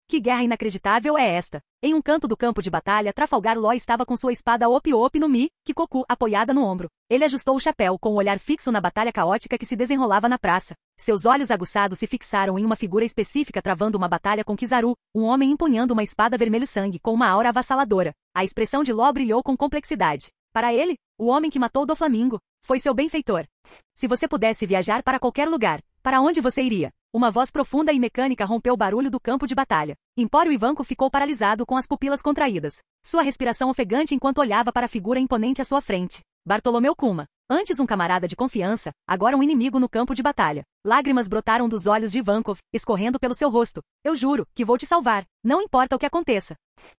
Que guerra inacreditável é esta? Em um canto do campo de batalha, Trafalgar Law estava com sua espada Op-Op no Mi, Kikoku, apoiada no ombro. Ele ajustou o chapéu com o olhar fixo na batalha caótica que se desenrolava na praça. Seus olhos aguçados se fixaram em uma figura específica travando uma batalha com Kizaru, um homem empunhando uma espada vermelho-sangue com uma aura avassaladora. A expressão de Law brilhou com complexidade. Para ele, o homem que matou Doflamingo foi seu benfeitor. Se você pudesse viajar para qualquer lugar, para onde você iria? Uma voz profunda e mecânica rompeu o barulho do campo de batalha. Empório Ivankov ficou paralisado com as pupilas contraídas. Sua respiração ofegante enquanto olhava para a figura imponente à sua frente. Bartolomeu Kuma. Antes um camarada de confiança, agora um inimigo no campo de batalha. Lágrimas brotaram dos olhos de Ivankov, escorrendo pelo seu rosto. Eu juro que vou te salvar, não importa o que aconteça.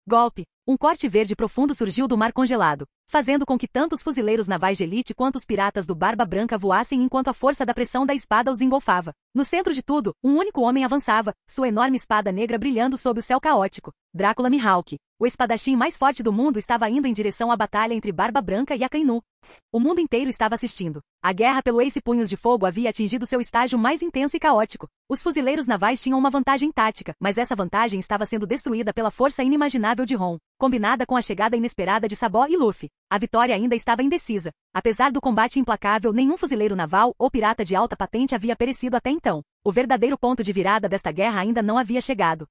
Golpe. Um corte verde profundo surgiu do mar congelado, fazendo com que tanto os fuzileiros navais de elite quanto os piratas do Barba Branca voassem enquanto a força da pressão da espada os engolfava. No centro de tudo, um único homem avançava, sua enorme espada negra brilhando sob o céu caótico. Drácula Mihawk. O espadachim mais forte do mundo estava indo em direção à batalha entre Barba Branca e Akainu. O mundo inteiro estava assistindo. A guerra pelo Ace Punhos de Fogo havia atingido seu estágio mais intenso e caótico. Os fuzileiros navais tinham uma vantagem tática, mas essa vantagem estava sendo destruída pela força inimaginável de Ron, combinada com a chegada inesperada de Sabó e Luffy. A vitória ainda estava indecisa. Apesar do combate implacável, nenhum fuzileiro naval ou pirata de alta patente havia perecido até então. O verdadeiro ponto de virada desta guerra ainda não havia chegado.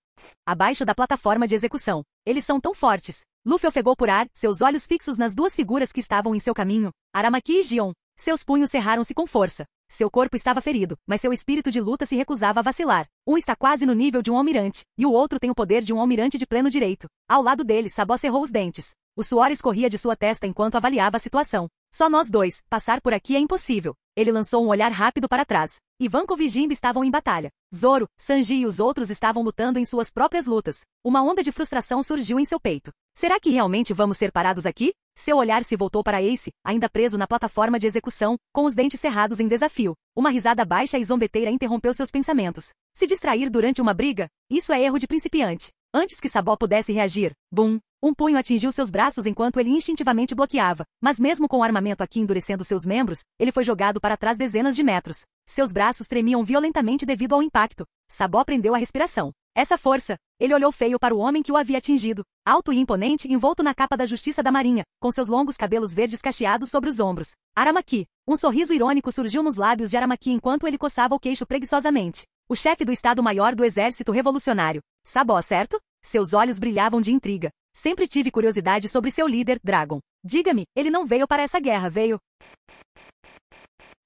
Abaixo da plataforma de execução. Eles são tão fortes. Luffy ofegou por ar, seus olhos fixos nas duas figuras que estavam em seu caminho, Aramaki e Gion. Seus punhos cerraram-se com força. Seu corpo estava ferido, mas seu espírito de luta se recusava a vacilar. Um está quase no nível de um almirante, e o outro tem o poder de um almirante de pleno direito. Ao lado dele, Sabó cerrou os dentes. O suor escorria de sua testa enquanto avaliava a situação. Só nós dois, passar por aqui é impossível. Ele lançou um olhar rápido para trás. Ivankov e Jinbe estavam em batalha. Zoro, Sanji e os outros estavam lutando em suas próprias lutas. Uma onda de frustração surgiu em seu peito. Será que realmente vamos ser parados aqui? Seu olhar se voltou para Ace, ainda preso na plataforma de execução, com os dentes cerrados em desafio. Uma risada baixa e zombeteira interrompeu seus pensamentos. Se distrair durante uma briga? Isso é erro de principiante. Antes que Sabó pudesse reagir, bum! Um punho atingiu seus braços enquanto ele instintivamente bloqueava, mas mesmo com o armamento aqui endurecendo seus membros, ele foi jogado para trás dezenas de metros. Seus braços tremiam violentamente devido ao impacto. Sabó prendeu a respiração. Essa força! Ele olhou feio para o homem que o havia atingido, alto e imponente envolto na capa da Justiça da Marinha, com seus longos cabelos verdes cacheados sobre os ombros. Aramaki. Um sorriso irônico surgiu nos lábios de Aramaki enquanto ele coçava o queixo preguiçosamente. O chefe do Estado-Maior do Exército Revolucionário. Sabó, certo? Seus olhos brilhavam de intriga. Sempre tive curiosidade sobre seu líder, Dragon. Diga-me, ele não veio para essa guerra, veio?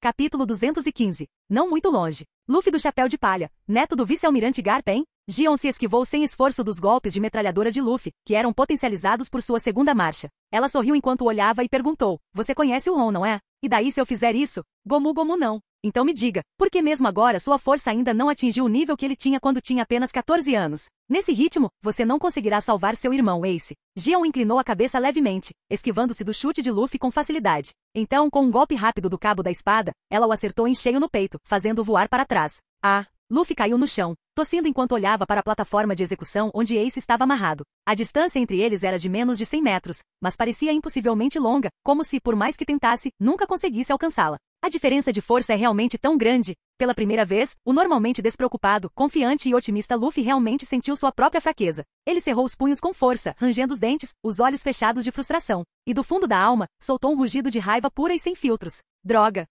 Capítulo 215. Não muito longe. Luffy do Chapéu de Palha, neto do vice-almirante Garp, hein? Gion se esquivou sem esforço dos golpes de metralhadora de Luffy, que eram potencializados por sua segunda marcha. Ela sorriu enquanto olhava e perguntou, você conhece o Ron, não é? E daí se eu fizer isso? Gomu Gomu não. Então me diga, por que mesmo agora sua força ainda não atingiu o nível que ele tinha quando tinha apenas 14 anos? Nesse ritmo, você não conseguirá salvar seu irmão Ace. Gion inclinou a cabeça levemente, esquivando-se do chute de Luffy com facilidade. Então, com um golpe rápido do cabo da espada, ela o acertou em cheio no peito, fazendo-o voar para trás. Ah! Luffy caiu no chão, tossindo enquanto olhava para a plataforma de execução onde Ace estava amarrado. A distância entre eles era de menos de 100 metros, mas parecia impossivelmente longa, como se, por mais que tentasse, nunca conseguisse alcançá-la. A diferença de força é realmente tão grande. Pela primeira vez, o normalmente despreocupado, confiante e otimista Luffy realmente sentiu sua própria fraqueza. Ele cerrou os punhos com força, rangendo os dentes, os olhos fechados de frustração. E do fundo da alma, soltou um rugido de raiva pura e sem filtros. Droga!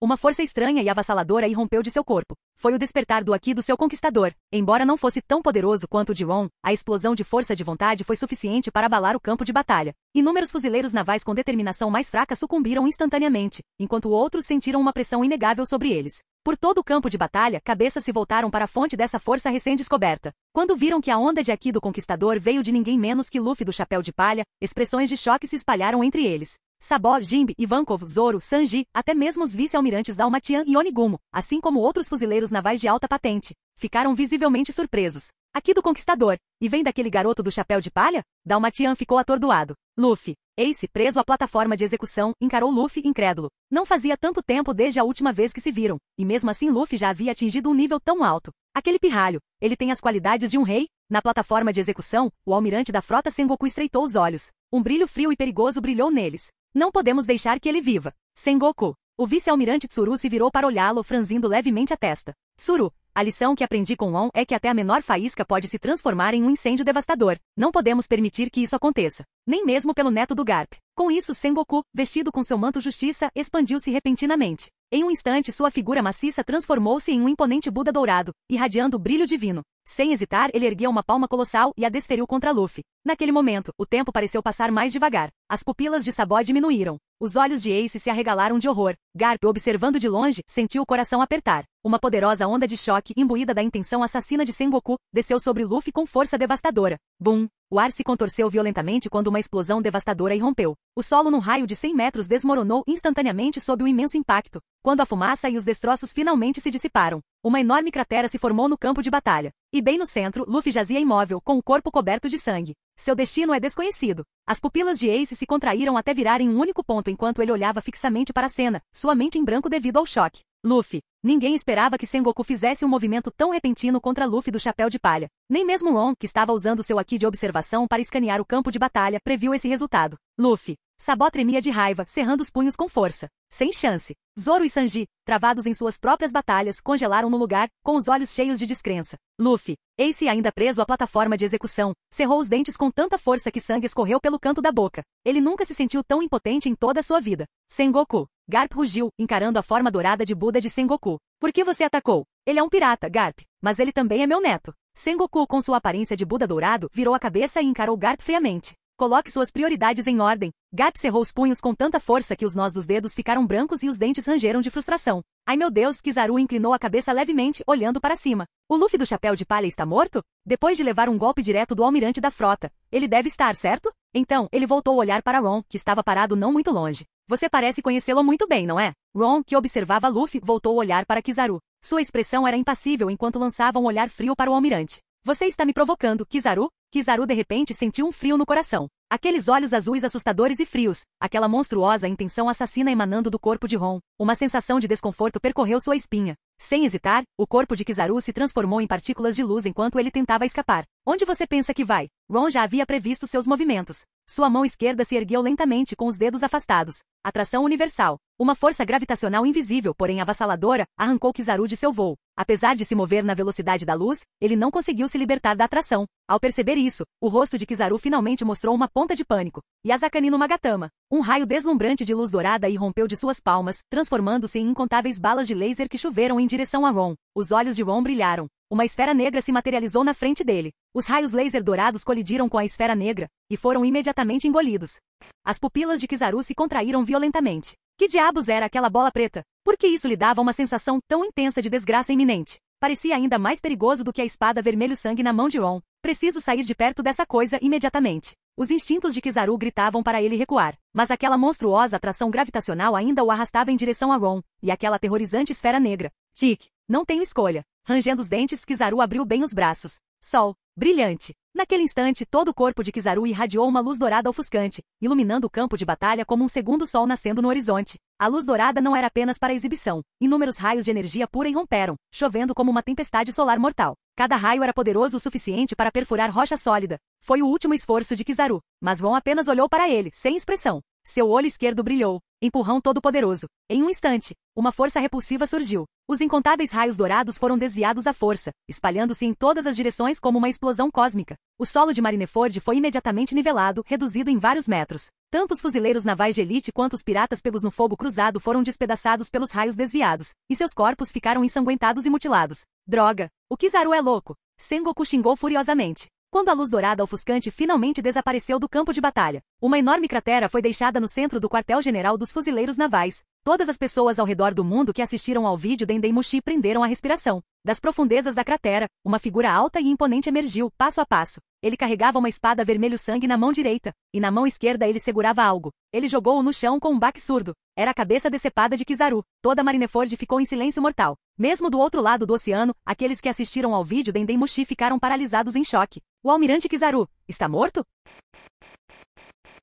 Uma força estranha e avassaladora irrompeu de seu corpo. Foi o despertar do Haki do seu conquistador. Embora não fosse tão poderoso quanto o de Ron, a explosão de força de vontade foi suficiente para abalar o campo de batalha. Inúmeros fuzileiros navais com determinação mais fraca sucumbiram instantaneamente, enquanto outros sentiram uma pressão inegável sobre eles. Por todo o campo de batalha, cabeças se voltaram para a fonte dessa força recém-descoberta. Quando viram que a onda de Haki do conquistador veio de ninguém menos que Luffy do Chapéu de Palha, expressões de choque se espalharam entre eles. Sabó, Jinbe, Ivankov, Zoro, Sanji, até mesmo os vice-almirantes Dalmatian e Onigumo, assim como outros fuzileiros navais de alta patente, ficaram visivelmente surpresos. Haki do conquistador. E vem daquele garoto do chapéu de palha? Dalmatian ficou atordoado. Luffy. Ace, preso à plataforma de execução, encarou Luffy incrédulo. Não fazia tanto tempo desde a última vez que se viram, e mesmo assim Luffy já havia atingido um nível tão alto. Aquele pirralho, ele tem as qualidades de um rei? Na plataforma de execução, o almirante da frota Sengoku estreitou os olhos. Um brilho frio e perigoso brilhou neles. Não podemos deixar que ele viva. Sengoku. O vice-almirante Tsuru se virou para olhá-lo, franzindo levemente a testa. Tsuru, a lição que aprendi com On é que até a menor faísca pode se transformar em um incêndio devastador. Não podemos permitir que isso aconteça. Nem mesmo pelo neto do Garp. Com isso, Sengoku, vestido com seu manto justiça, expandiu-se repentinamente. Em um instante, sua figura maciça transformou-se em um imponente Buda dourado, irradiando brilho divino. Sem hesitar, ele ergueu uma palma colossal e a desferiu contra Luffy. Naquele momento, o tempo pareceu passar mais devagar. As pupilas de Sabo diminuíram. Os olhos de Ace se arregalaram de horror. Garp, observando de longe, sentiu o coração apertar. Uma poderosa onda de choque, imbuída da intenção assassina de Sengoku, desceu sobre Luffy com força devastadora. Bum! O ar se contorceu violentamente quando uma explosão devastadora irrompeu. O solo num raio de 100 metros desmoronou instantaneamente sob o imenso impacto. Quando a fumaça e os destroços finalmente se dissiparam, uma enorme cratera se formou no campo de batalha. E bem no centro, Luffy jazia imóvel, com o corpo coberto de sangue. Seu destino é desconhecido. As pupilas de Ace se contraíram até virarem um único ponto enquanto ele olhava fixamente para a cena, sua mente em branco devido ao choque. Luffy. Ninguém esperava que Sengoku fizesse um movimento tão repentino contra Luffy do chapéu de palha. Nem mesmo Ron, que estava usando seu Haki de observação para escanear o campo de batalha, previu esse resultado. Luffy. Sabo tremia de raiva, cerrando os punhos com força. Sem chance. Zoro e Sanji, travados em suas próprias batalhas, congelaram no lugar, com os olhos cheios de descrença. Luffy. Ace, ainda preso à plataforma de execução, cerrou os dentes com tanta força que sangue escorreu pelo canto da boca. Ele nunca se sentiu tão impotente em toda a sua vida. Sengoku. Garp rugiu, encarando a forma dourada de Buda de Sengoku. Por que você atacou? Ele é um pirata, Garp, mas ele também é meu neto. Sengoku, com sua aparência de Buda dourado, virou a cabeça e encarou Garp friamente. Coloque suas prioridades em ordem. Garp cerrou os punhos com tanta força que os nós dos dedos ficaram brancos e os dentes rangeram de frustração. Ai meu Deus, Kizaru inclinou a cabeça levemente, olhando para cima. O Luffy do chapéu de palha está morto? Depois de levar um golpe direto do almirante da frota, ele deve estar, certo? Então, ele voltou a olhar para Ron, que estava parado não muito longe. Você parece conhecê-lo muito bem, não é? Ron, que observava Luffy, voltou a olhar para Kizaru. Sua expressão era impassível enquanto lançava um olhar frio para o almirante. Você está me provocando, Kizaru? Kizaru de repente sentiu um frio no coração. Aqueles olhos azuis assustadores e frios, aquela monstruosa intenção assassina emanando do corpo de Ron. Uma sensação de desconforto percorreu sua espinha. Sem hesitar, o corpo de Kizaru se transformou em partículas de luz enquanto ele tentava escapar. Onde você pensa que vai? Ron já havia previsto seus movimentos. Sua mão esquerda se ergueu lentamente com os dedos afastados. Atração universal. Uma força gravitacional invisível, porém avassaladora, arrancou Kizaru de seu voo. Apesar de se mover na velocidade da luz, ele não conseguiu se libertar da atração. Ao perceber isso, o rosto de Kizaru finalmente mostrou uma ponta de pânico. Yasakani no Magatama. Um raio deslumbrante de luz dourada irrompeu de suas palmas, transformando-se em incontáveis balas de laser que choveram em direção a Ron. Os olhos de Ron brilharam. Uma esfera negra se materializou na frente dele. Os raios laser dourados colidiram com a esfera negra e foram imediatamente engolidos. As pupilas de Kizaru se contraíram violentamente. Que diabos era aquela bola preta? Por que isso lhe dava uma sensação tão intensa de desgraça iminente? Parecia ainda mais perigoso do que a espada vermelho-sangue na mão de Ron. Preciso sair de perto dessa coisa imediatamente. Os instintos de Kizaru gritavam para ele recuar, mas aquela monstruosa atração gravitacional ainda o arrastava em direção a Ron, e aquela aterrorizante esfera negra. Tic, não tenho escolha. Rangendo os dentes, Kizaru abriu bem os braços. Sol. Brilhante. Naquele instante, todo o corpo de Kizaru irradiou uma luz dourada ofuscante, iluminando o campo de batalha como um segundo sol nascendo no horizonte. A luz dourada não era apenas para exibição. Inúmeros raios de energia pura irromperam, chovendo como uma tempestade solar mortal. Cada raio era poderoso o suficiente para perfurar rocha sólida. Foi o último esforço de Kizaru, mas Ron apenas olhou para ele, sem expressão. Seu olho esquerdo brilhou. Empurrão todo-poderoso. Em um instante, uma força repulsiva surgiu. Os incontáveis raios dourados foram desviados à força, espalhando-se em todas as direções como uma explosão cósmica. O solo de Marineford foi imediatamente nivelado, reduzido em vários metros. Tanto os fuzileiros navais de elite quanto os piratas pegos no fogo cruzado foram despedaçados pelos raios desviados, e seus corpos ficaram ensanguentados e mutilados. Droga! O Kizaru é louco! Sengoku xingou furiosamente. Quando a luz dourada ofuscante finalmente desapareceu do campo de batalha, uma enorme cratera foi deixada no centro do quartel-general dos fuzileiros navais. Todas as pessoas ao redor do mundo que assistiram ao vídeo Dendemushi prenderam a respiração. Das profundezas da cratera, uma figura alta e imponente emergiu, passo a passo. Ele carregava uma espada vermelho-sangue na mão direita, e na mão esquerda ele segurava algo. Ele jogou-o no chão com um baque surdo. Era a cabeça decepada de Kizaru. Toda Marineford ficou em silêncio mortal. Mesmo do outro lado do oceano, aqueles que assistiram ao vídeo Dendemushi ficaram paralisados em choque. O almirante Kizaru está morto?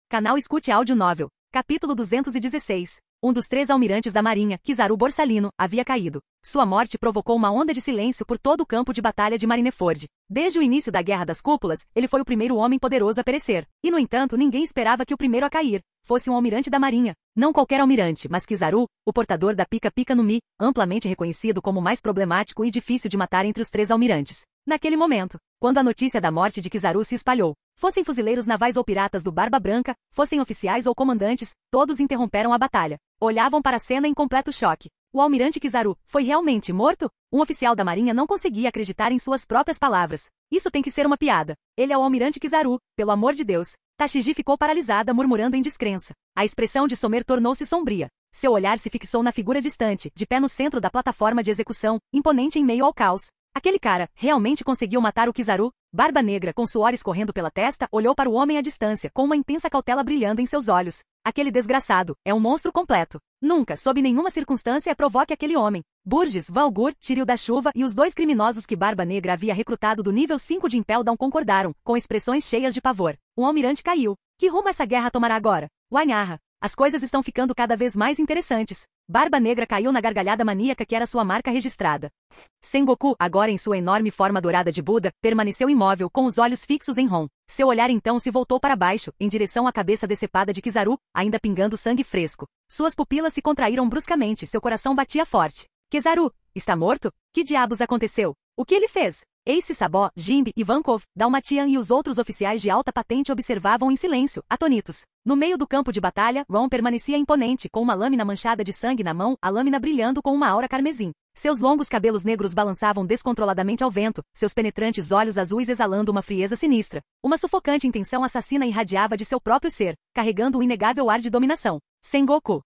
Canal Escute Áudio Novel. Capítulo 216. Um dos 3 almirantes da marinha, Kizaru Borsalino, havia caído. Sua morte provocou uma onda de silêncio por todo o campo de batalha de Marineford. Desde o início da Guerra das Cúpulas, ele foi o primeiro homem poderoso a perecer. E, no entanto, ninguém esperava que o primeiro a cair fosse um almirante da marinha. Não qualquer almirante, mas Kizaru, o portador da Pika Pika no Mi, amplamente reconhecido como o mais problemático e difícil de matar entre os 3 almirantes. Naquele momento, quando a notícia da morte de Kizaru se espalhou, Fossem fuzileiros navais ou piratas do Barba Branca, fossem oficiais ou comandantes, todos interromperam a batalha. Olhavam para a cena em completo choque. O almirante Kizaru foi realmente morto? Um oficial da marinha não conseguia acreditar em suas próprias palavras. Isso tem que ser uma piada. Ele é o almirante Kizaru, pelo amor de Deus. Tashiji ficou paralisada, murmurando em descrença. A expressão de Somer tornou-se sombria. Seu olhar se fixou na figura distante, de pé no centro da plataforma de execução, imponente em meio ao caos. Aquele cara realmente conseguiu matar o Kizaru? Barba Negra, com suor escorrendo pela testa, olhou para o homem à distância, com uma intensa cautela brilhando em seus olhos. Aquele desgraçado é um monstro completo. Nunca, sob nenhuma circunstância, provoque aquele homem. Burgess, Valgur, Tiril da Chuva e os 2 criminosos que Barba Negra havia recrutado do nível 5 de Impel Down concordaram, com expressões cheias de pavor. O almirante caiu. Que rumo essa guerra tomará agora? Wanharra. As coisas estão ficando cada vez mais interessantes. Barba Negra caiu na gargalhada maníaca que era sua marca registrada. Sengoku, agora em sua enorme forma dourada de Buda, permaneceu imóvel, com os olhos fixos em Ron. Seu olhar então se voltou para baixo, em direção à cabeça decepada de Kizaru, ainda pingando sangue fresco. Suas pupilas se contraíram bruscamente, seu coração batia forte. Kizaru, está morto? Que diabos aconteceu? O que ele fez? Ace Sabó, Jimbe, Ivankov, Dalmatian e os outros oficiais de alta patente observavam em silêncio, atonitos. No meio do campo de batalha, Ron permanecia imponente, com uma lâmina manchada de sangue na mão, a lâmina brilhando com uma aura carmesim. Seus longos cabelos negros balançavam descontroladamente ao vento, seus penetrantes olhos azuis exalando uma frieza sinistra. Uma sufocante intenção assassina irradiava de seu próprio ser, carregando o inegável ar de dominação. Sengoku.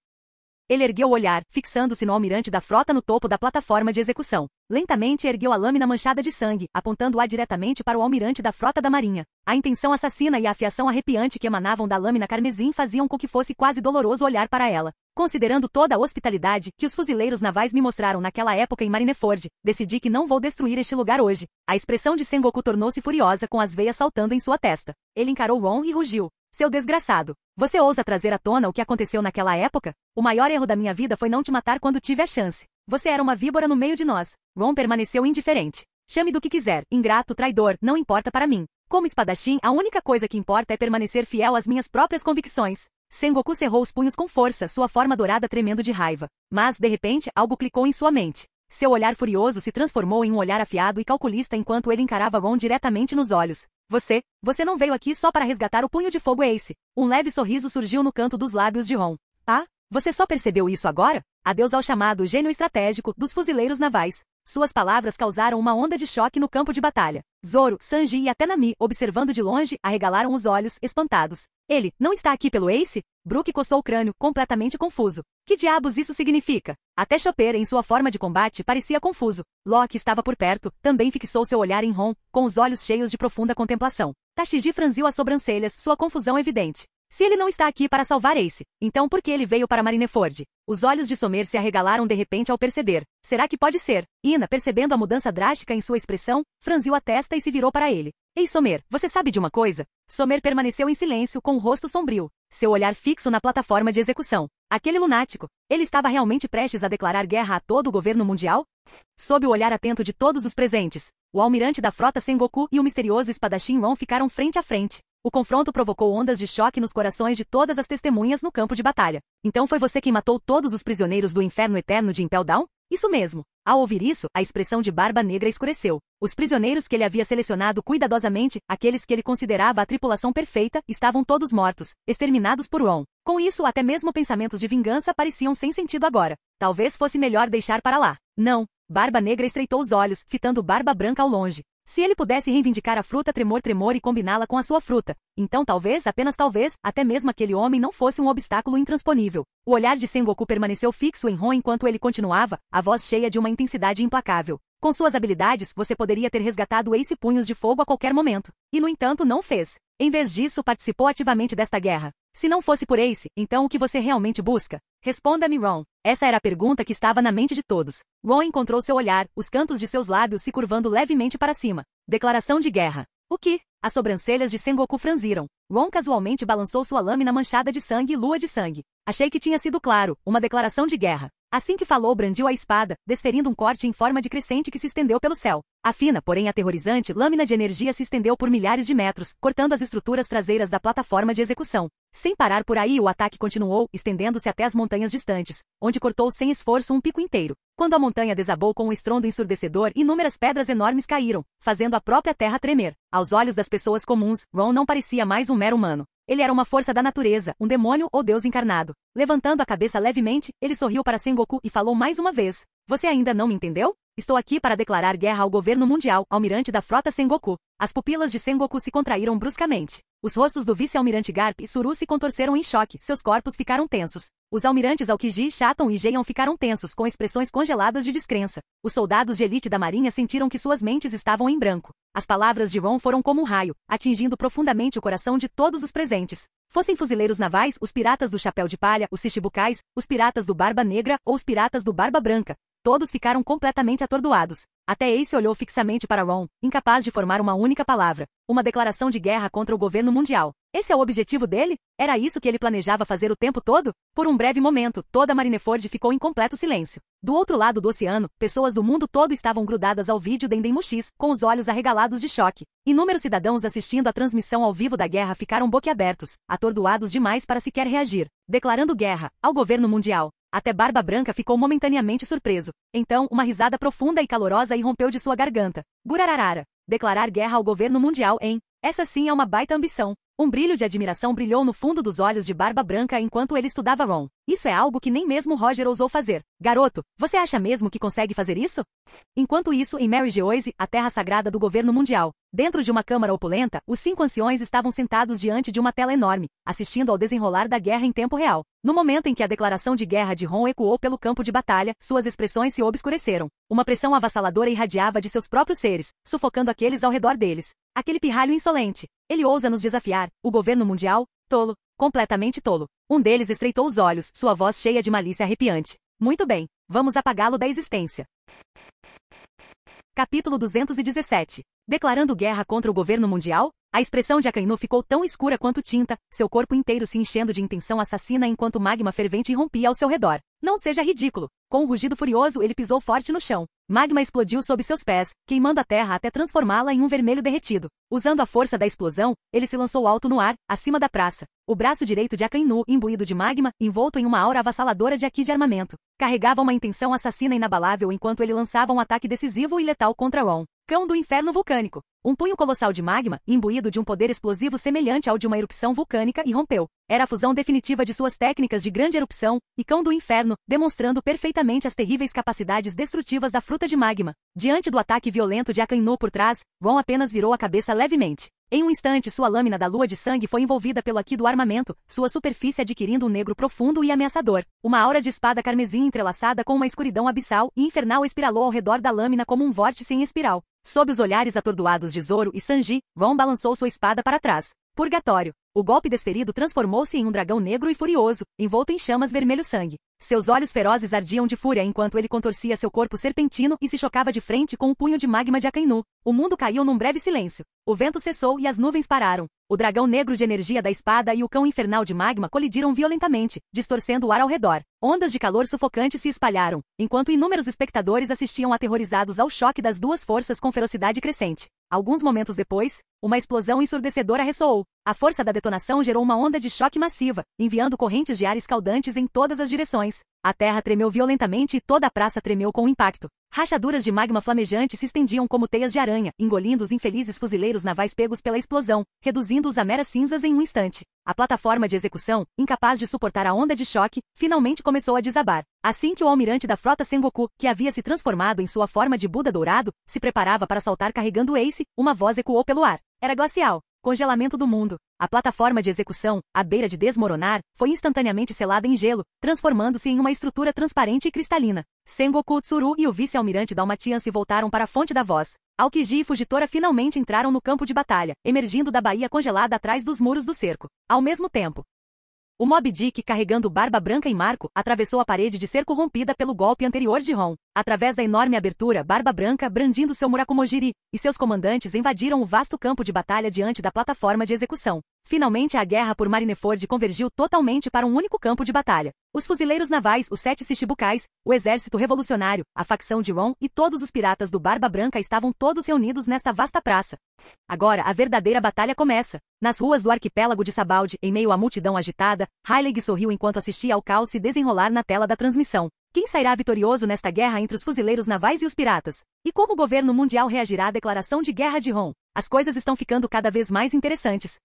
Ele ergueu o olhar, fixando-se no almirante da frota no topo da plataforma de execução. Lentamente ergueu a lâmina manchada de sangue, apontando-a diretamente para o almirante da frota da marinha. A intenção assassina e a afiação arrepiante que emanavam da lâmina carmesim faziam com que fosse quase doloroso olhar para ela. Considerando toda a hospitalidade que os fuzileiros navais me mostraram naquela época em Marineford, decidi que não vou destruir este lugar hoje. A expressão de Sengoku tornou-se furiosa, com as veias saltando em sua testa. Ele encarou Ron e rugiu. Seu desgraçado. Você ousa trazer à tona o que aconteceu naquela época? O maior erro da minha vida foi não te matar quando tive a chance. Você era uma víbora no meio de nós. Ron permaneceu indiferente. Chame do que quiser, ingrato, traidor, não importa para mim. Como espadachim, a única coisa que importa é permanecer fiel às minhas próprias convicções. Sengoku cerrou os punhos com força, sua forma dourada tremendo de raiva. Mas, de repente, algo clicou em sua mente. Seu olhar furioso se transformou em um olhar afiado e calculista enquanto ele encarava Ron diretamente nos olhos. Você não veio aqui só para resgatar o punho de fogo Ace. Um leve sorriso surgiu no canto dos lábios de Ron. Ah? Você só percebeu isso agora? Adeus ao chamado gênio estratégico dos fuzileiros navais. Suas palavras causaram uma onda de choque no campo de batalha. Zoro, Sanji e até Nami, observando de longe, arregalaram os olhos, espantados. Ele não está aqui pelo Ace? Brook coçou o crânio, completamente confuso. Que diabos isso significa? Até Chopper, em sua forma de combate, parecia confuso. Locke estava por perto, também fixou seu olhar em Ron, com os olhos cheios de profunda contemplação. Tashiji franziu as sobrancelhas, sua confusão evidente. Se ele não está aqui para salvar Ace, então por que ele veio para Marineford? Os olhos de Somer se arregalaram de repente ao perceber. Será que pode ser? Ina, percebendo a mudança drástica em sua expressão, franziu a testa e se virou para ele. Ei Somer, você sabe de uma coisa? Somer permaneceu em silêncio, com o rosto sombrio, seu olhar fixo na plataforma de execução. Aquele lunático, ele estava realmente prestes a declarar guerra a todo o governo mundial? Sob o olhar atento de todos os presentes, o almirante da frota Sengoku e o misterioso espadachim Ron ficaram frente a frente. O confronto provocou ondas de choque nos corações de todas as testemunhas no campo de batalha. Então foi você quem matou todos os prisioneiros do inferno eterno de Impel Down? Isso mesmo. Ao ouvir isso, a expressão de Barba Negra escureceu. Os prisioneiros que ele havia selecionado cuidadosamente, aqueles que ele considerava a tripulação perfeita, estavam todos mortos, exterminados por Ron. Com isso, até mesmo pensamentos de vingança pareciam sem sentido agora. Talvez fosse melhor deixar para lá. Não. Barba Negra estreitou os olhos, fitando Barba Branca ao longe. Se ele pudesse reivindicar a fruta Tremor e combiná-la com a sua fruta, então talvez, apenas talvez, até mesmo aquele homem não fosse um obstáculo intransponível. O olhar de Sengoku permaneceu fixo em Ron enquanto ele continuava, a voz cheia de uma intensidade implacável. Com suas habilidades, você poderia ter resgatado Ace punhos de fogo a qualquer momento. E no entanto não fez. Em vez disso, participou ativamente desta guerra. Se não fosse por Ace, então o que você realmente busca? Responda-me, Ron. Essa era a pergunta que estava na mente de todos. Ron encontrou seu olhar, os cantos de seus lábios se curvando levemente para cima. Declaração de guerra. O que? As sobrancelhas de Sengoku franziram. Ron casualmente balançou sua lâmina manchada de sangue e lua de sangue. Achei que tinha sido claro, uma declaração de guerra. Assim que falou, brandiu a espada, desferindo um corte em forma de crescente que se estendeu pelo céu. A fina, porém aterrorizante, lâmina de energia se estendeu por milhares de metros, cortando as estruturas traseiras da plataforma de execução. Sem parar por aí, o ataque continuou, estendendo-se até as montanhas distantes, onde cortou sem esforço um pico inteiro. Quando a montanha desabou com um estrondo ensurdecedor, inúmeras pedras enormes caíram, fazendo a própria terra tremer. Aos olhos das pessoas comuns, Ron não parecia mais um mero humano. Ele era uma força da natureza, um demônio ou Deus encarnado. Levantando a cabeça levemente, ele sorriu para Sengoku e falou mais uma vez. Você ainda não me entendeu? Estou aqui para declarar guerra ao governo mundial, almirante da frota Sengoku. As pupilas de Sengoku se contraíram bruscamente. Os rostos do vice-almirante Garp e Suru se contorceram em choque, seus corpos ficaram tensos. Os almirantes Aokiji, Shaton e Jeon ficaram tensos, com expressões congeladas de descrença. Os soldados de elite da marinha sentiram que suas mentes estavam em branco. As palavras de Ron foram como um raio, atingindo profundamente o coração de todos os presentes. Fossem fuzileiros navais, os piratas do Chapéu de Palha, os Shichibukais, os piratas do Barba Negra ou os piratas do Barba Branca. Todos ficaram completamente atordoados. Até Ace olhou fixamente para Ron, incapaz de formar uma única palavra. Uma declaração de guerra contra o governo mundial. Esse é o objetivo dele? Era isso que ele planejava fazer o tempo todo? Por um breve momento, toda Marineford ficou em completo silêncio. Do outro lado do oceano, pessoas do mundo todo estavam grudadas ao vídeo Dendemushi, com os olhos arregalados de choque. Inúmeros cidadãos assistindo à transmissão ao vivo da guerra ficaram boquiabertos, atordoados demais para sequer reagir, declarando guerra ao governo mundial. Até Barba Branca ficou momentaneamente surpreso. Então, uma risada profunda e calorosa irrompeu de sua garganta. Gurararara. Declarar guerra ao governo mundial, hein? Essa sim é uma baita ambição. Um brilho de admiração brilhou no fundo dos olhos de Barba Branca enquanto ele estudava Ron. Isso é algo que nem mesmo Roger ousou fazer. Garoto, você acha mesmo que consegue fazer isso? Enquanto isso, em Mary Geoise, a terra sagrada do governo mundial, dentro de uma câmara opulenta, os 5 anciões estavam sentados diante de uma tela enorme, assistindo ao desenrolar da guerra em tempo real. No momento em que a declaração de guerra de Ron ecoou pelo campo de batalha, suas expressões se obscureceram. Uma pressão avassaladora irradiava de seus próprios seres, sufocando aqueles ao redor deles. Aquele pirralho insolente. Ele ousa nos desafiar. O governo mundial? Tolo. Completamente tolo. Um deles estreitou os olhos, sua voz cheia de malícia arrepiante. Muito bem. Vamos apagá-lo da existência. Capítulo 217. Declarando guerra contra o governo mundial? A expressão de Akainu ficou tão escura quanto tinta, seu corpo inteiro se enchendo de intenção assassina enquanto magma fervente irrompia ao seu redor. Não seja ridículo. Com um rugido furioso, ele pisou forte no chão. Magma explodiu sob seus pés, queimando a terra até transformá-la em um vermelho derretido. Usando a força da explosão, ele se lançou alto no ar, acima da praça. O braço direito de Akainu, imbuído de magma, envolto em uma aura avassaladora de Aki de armamento, carregava uma intenção assassina inabalável enquanto ele lançava um ataque decisivo e letal contra Ron. Cão do inferno vulcânico. Um punho colossal de magma, imbuído de um poder explosivo semelhante ao de uma erupção vulcânica, irrompeu. Era a fusão definitiva de suas técnicas de grande erupção e cão do inferno, demonstrando perfeitamente as terríveis capacidades destrutivas da fruta de magma. Diante do ataque violento de Akainu por trás, Ron apenas virou a cabeça levemente. Em um instante, sua lâmina da lua de sangue foi envolvida pelo Aki do armamento, sua superfície adquirindo um negro profundo e ameaçador. Uma aura de espada carmesim entrelaçada com uma escuridão abissal e infernal espiralou ao redor da lâmina como um vórtice em espiral. Sob os olhares atordoados de Zoro e Sanji, Ron balançou sua espada para trás. Purgatório. O golpe desferido transformou-se em um dragão negro e furioso, envolto em chamas vermelho-sangue. Seus olhos ferozes ardiam de fúria enquanto ele contorcia seu corpo serpentino e se chocava de frente com o punho de magma de Akainu. O mundo caiu num breve silêncio. O vento cessou e as nuvens pararam. O dragão negro de energia da espada e o cão infernal de magma colidiram violentamente, distorcendo o ar ao redor. Ondas de calor sufocante se espalharam, enquanto inúmeros espectadores assistiam aterrorizados ao choque das duas forças com ferocidade crescente. Alguns momentos depois, uma explosão ensurdecedora ressoou. A força da detonação gerou uma onda de choque massiva, enviando correntes de ar escaldantes em todas as direções. A terra tremeu violentamente e toda a praça tremeu com o impacto. Rachaduras de magma flamejante se estendiam como teias de aranha, engolindo os infelizes fuzileiros navais pegos pela explosão, reduzindo-os a meras cinzas em um instante. A plataforma de execução, incapaz de suportar a onda de choque, finalmente começou a desabar. Assim que o almirante da frota Sengoku, que havia se transformado em sua forma de Buda dourado, se preparava para saltar carregando Ace, uma voz ecoou pelo ar. Era glacial. Congelamento do mundo. A plataforma de execução, à beira de desmoronar, foi instantaneamente selada em gelo, transformando-se em uma estrutura transparente e cristalina. Sengoku Tsuru e o vice-almirante Dalmatian se voltaram para a fonte da voz. Aokiji e Fujitora finalmente entraram no campo de batalha, emergindo da baía congelada atrás dos muros do cerco. Ao mesmo tempo, o Moby Dick, carregando Barba Branca e Marco, atravessou a parede de cerco rompida pelo golpe anterior de Ron. Através da enorme abertura, Barba Branca, brandindo seu Murakumojiri, e seus comandantes invadiram o vasto campo de batalha diante da plataforma de execução. Finalmente a guerra por Marineford convergiu totalmente para um único campo de batalha. Os fuzileiros navais, os 7 Shichibukais, o exército revolucionário, a facção de Ron e todos os piratas do Barba Branca estavam todos reunidos nesta vasta praça. Agora a verdadeira batalha começa. Nas ruas do arquipélago de Sabaldi, em meio à multidão agitada, Heilig sorriu enquanto assistia ao caos se desenrolar na tela da transmissão. Quem sairá vitorioso nesta guerra entre os fuzileiros navais e os piratas? E como o governo mundial reagirá à declaração de guerra de Ron? As coisas estão ficando cada vez mais interessantes.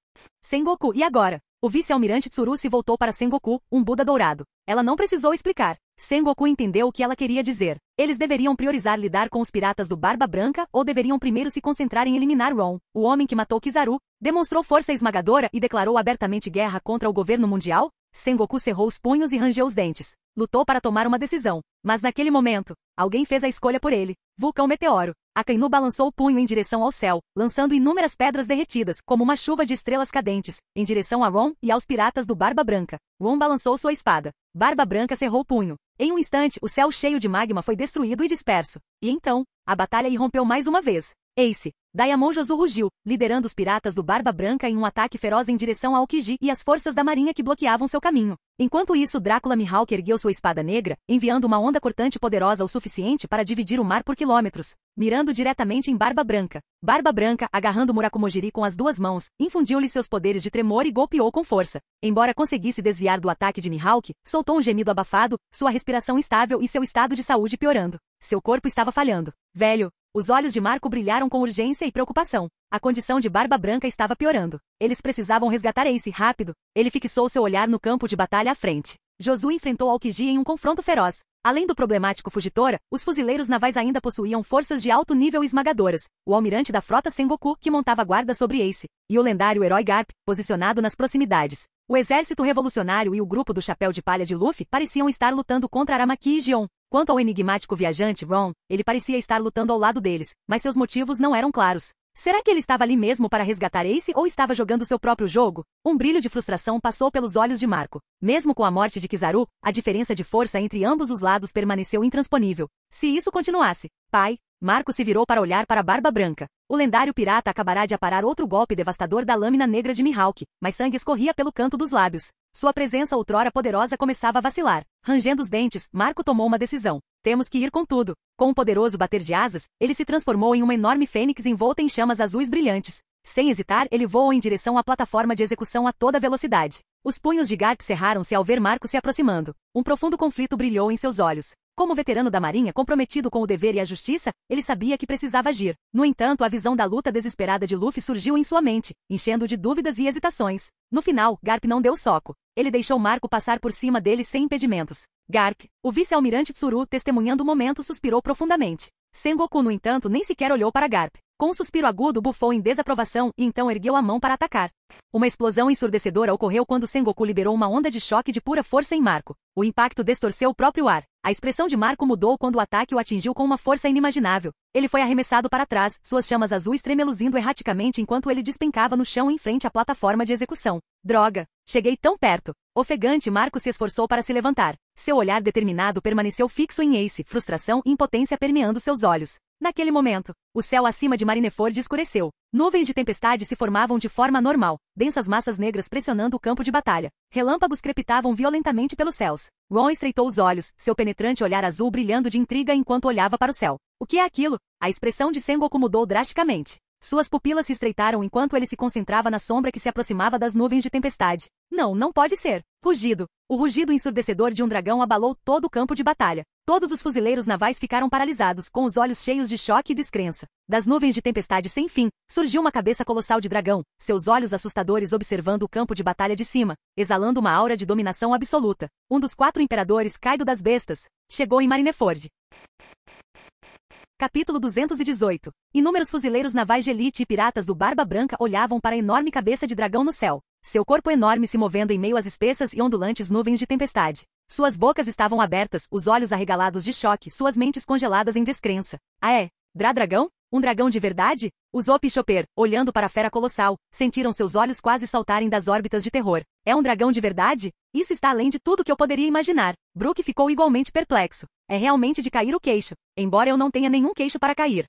Sengoku, e agora? O vice-almirante Tsuru se voltou para Sengoku, um Buda dourado. Ela não precisou explicar. Sengoku entendeu o que ela queria dizer. Eles deveriam priorizar lidar com os piratas do Barba Branca ou deveriam primeiro se concentrar em eliminar Ron, o homem que matou Kizaru, demonstrou força esmagadora e declarou abertamente guerra contra o governo mundial? Sengoku cerrou os punhos e rangeu os dentes. Lutou para tomar uma decisão. Mas naquele momento, alguém fez a escolha por ele. Vulcão Meteoro. Akainu balançou o punho em direção ao céu, lançando inúmeras pedras derretidas, como uma chuva de estrelas cadentes, em direção a Ron e aos piratas do Barba Branca. Ron balançou sua espada. Barba Branca cerrou o punho. Em um instante, o céu cheio de magma foi destruído e disperso. E então, a batalha irrompeu mais uma vez. Ace. Diamond Josu rugiu, liderando os piratas do Barba Branca em um ataque feroz em direção a Aokiji e as forças da marinha que bloqueavam seu caminho. Enquanto isso, Drácula Mihawk ergueu sua espada negra, enviando uma onda cortante poderosa o suficiente para dividir o mar por quilômetros, mirando diretamente em Barba Branca. Barba Branca, agarrando Murakumojiri com as 2 mãos, infundiu-lhe seus poderes de tremor e golpeou com força. Embora conseguisse desviar do ataque de Mihawk, soltou um gemido abafado, sua respiração instável e seu estado de saúde piorando. Seu corpo estava falhando. Velho. Os olhos de Marco brilharam com urgência e preocupação. A condição de Barba Branca estava piorando. Eles precisavam resgatar Ace rápido. Ele fixou seu olhar no campo de batalha à frente. Josu enfrentou Aokiji em um confronto feroz. Além do problemático Fujitora, os fuzileiros navais ainda possuíam forças de alto nível esmagadoras. O almirante da frota Sengoku, que montava guarda sobre Ace, e o lendário herói Garp, posicionado nas proximidades. O exército revolucionário e o grupo do chapéu de palha de Luffy pareciam estar lutando contra Aramaki e Gion. Quanto ao enigmático viajante Ron, ele parecia estar lutando ao lado deles, mas seus motivos não eram claros. Será que ele estava ali mesmo para resgatar Ace ou estava jogando seu próprio jogo? Um brilho de frustração passou pelos olhos de Marco. Mesmo com a morte de Kizaru, a diferença de força entre ambos os lados permaneceu intransponível. Se isso continuasse, pai, Marco se virou para olhar para Barba Branca. O lendário pirata acabará de aparar outro golpe devastador da lâmina negra de Mihawk, mas sangue escorria pelo canto dos lábios. Sua presença outrora poderosa começava a vacilar. Rangendo os dentes, Marco tomou uma decisão. Temos que ir com tudo. Com um poderoso bater de asas, ele se transformou em uma enorme fênix envolta em chamas azuis brilhantes. Sem hesitar, ele voou em direção à plataforma de execução a toda velocidade. Os punhos de Garp cerraram-se ao ver Marco se aproximando. Um profundo conflito brilhou em seus olhos. Como veterano da marinha comprometido com o dever e a justiça, ele sabia que precisava agir. No entanto, a visão da luta desesperada de Luffy surgiu em sua mente, enchendo de dúvidas e hesitações. No final, Garp não deu soco. Ele deixou Marco passar por cima dele sem impedimentos. Garp, o vice-almirante Tsuru, testemunhando o momento, suspirou profundamente. Sengoku, no entanto, nem sequer olhou para Garp. Com um suspiro agudo, bufou em desaprovação e então ergueu a mão para atacar. Uma explosão ensurdecedora ocorreu quando Sengoku liberou uma onda de choque de pura força em Marco. O impacto distorceu o próprio ar. A expressão de Marco mudou quando o ataque o atingiu com uma força inimaginável. Ele foi arremessado para trás, suas chamas azuis tremeluzindo erraticamente enquanto ele despencava no chão em frente à plataforma de execução. Droga! Cheguei tão perto! Ofegante, Marco se esforçou para se levantar. Seu olhar determinado permaneceu fixo em Ace, frustração e impotência permeando seus olhos. Naquele momento, o céu acima de Marineford escureceu. Nuvens de tempestade se formavam de forma anormal, densas massas negras pressionando o campo de batalha. Relâmpagos crepitavam violentamente pelos céus. Ron estreitou os olhos, seu penetrante olhar azul brilhando de intriga enquanto olhava para o céu. O que é aquilo? A expressão de Sengoku mudou drasticamente. Suas pupilas se estreitaram enquanto ele se concentrava na sombra que se aproximava das nuvens de tempestade. Não pode ser. Rugido. O rugido ensurdecedor de um dragão abalou todo o campo de batalha. Todos os fuzileiros navais ficaram paralisados, com os olhos cheios de choque e descrença. Das nuvens de tempestade sem fim, surgiu uma cabeça colossal de dragão, seus olhos assustadores observando o campo de batalha de cima, exalando uma aura de dominação absoluta. Um dos 4 imperadores, Kaido das Bestas, chegou em Marineford. Capítulo 218. Inúmeros fuzileiros navais de elite e piratas do Barba Branca olhavam para a enorme cabeça de dragão no céu. Seu corpo enorme se movendo em meio às espessas e ondulantes nuvens de tempestade. Suas bocas estavam abertas, os olhos arregalados de choque, suas mentes congeladas em descrença. Ah é? Dragão? Um dragão de verdade? O Zop e Chopper, olhando para a fera colossal, sentiram seus olhos quase saltarem das órbitas de terror. É um dragão de verdade? Isso está além de tudo que eu poderia imaginar. Brook ficou igualmente perplexo. É realmente de cair o queixo. Embora eu não tenha nenhum queixo para cair.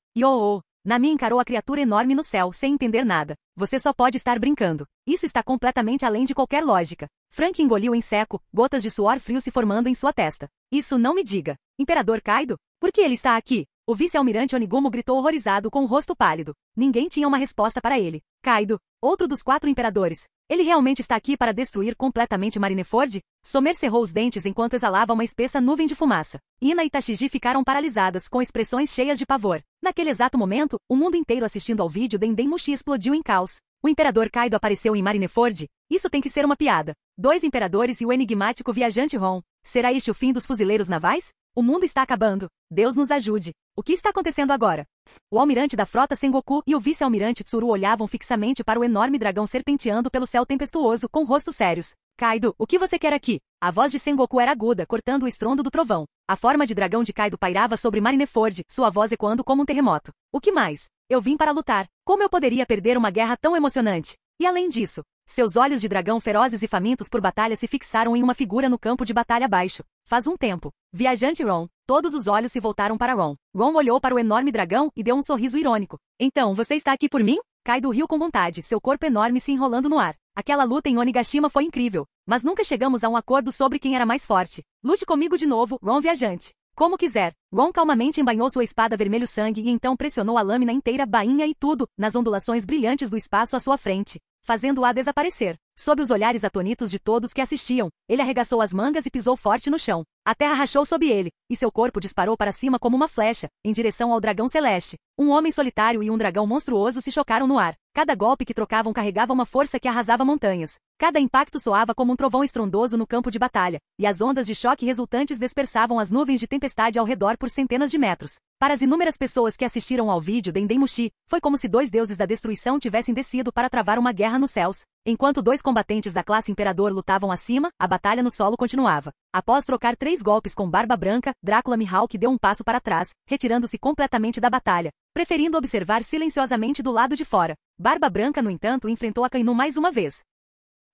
Nami encarou a criatura enorme no céu, sem entender nada. Você só pode estar brincando. Isso está completamente além de qualquer lógica. Frank engoliu em seco, gotas de suor frio se formando em sua testa. Isso não me diga. Imperador Kaido? Por que ele está aqui? O vice-almirante Onigumo gritou horrorizado com o rosto pálido. Ninguém tinha uma resposta para ele. Kaido, outro dos 4 imperadores. Ele realmente está aqui para destruir completamente Marineford? Somer cerrou os dentes enquanto exalava uma espessa nuvem de fumaça. Ina e Tashigi ficaram paralisadas, com expressões cheias de pavor. Naquele exato momento, o mundo inteiro assistindo ao vídeo Dendemushi explodiu em caos. O imperador Kaido apareceu em Marineford? Isso tem que ser uma piada. 2 imperadores e o enigmático viajante Ron. Será este o fim dos fuzileiros navais? O mundo está acabando. Deus nos ajude. O que está acontecendo agora? O almirante da frota Sengoku e o vice-almirante Tsuru olhavam fixamente para o enorme dragão serpenteando pelo céu tempestuoso, com rostos sérios. Kaido, o que você quer aqui? A voz de Sengoku era aguda, cortando o estrondo do trovão. A forma de dragão de Kaido pairava sobre Marineford, sua voz ecoando como um terremoto. O que mais? Eu vim para lutar. Como eu poderia perder uma guerra tão emocionante? E além disso, seus olhos de dragão ferozes e famintos por batalha se fixaram em uma figura no campo de batalha abaixo. Faz um tempo. Viajante Ron. Todos os olhos se voltaram para Ron. Ron olhou para o enorme dragão e deu um sorriso irônico. Então, você está aqui por mim? Kaido riu com vontade, seu corpo enorme se enrolando no ar. Aquela luta em Onigashima foi incrível. Mas nunca chegamos a um acordo sobre quem era mais forte. Lute comigo de novo, Ron viajante. Como quiser. Ron calmamente embainhou sua espada vermelho sangue e então pressionou a lâmina inteira, bainha e tudo, nas ondulações brilhantes do espaço à sua frente, fazendo-a desaparecer. Sob os olhares atônitos de todos que assistiam, ele arregaçou as mangas e pisou forte no chão. A terra rachou sob ele, e seu corpo disparou para cima como uma flecha, em direção ao dragão celeste. Um homem solitário e um dragão monstruoso se chocaram no ar. Cada golpe que trocavam carregava uma força que arrasava montanhas. Cada impacto soava como um trovão estrondoso no campo de batalha, e as ondas de choque resultantes dispersavam as nuvens de tempestade ao redor por centenas de metros. Para as inúmeras pessoas que assistiram ao vídeo Dendemushi, foi como se 2 deuses da destruição tivessem descido para travar uma guerra nos céus. Enquanto 2 combatentes da classe Imperador lutavam acima, a batalha no solo continuava. Após trocar 3 golpes com Barba Branca, Drácula Mihawk deu um passo para trás, retirando-se completamente da batalha, preferindo observar silenciosamente do lado de fora. Barba Branca, no entanto, enfrentou Akainu mais uma vez.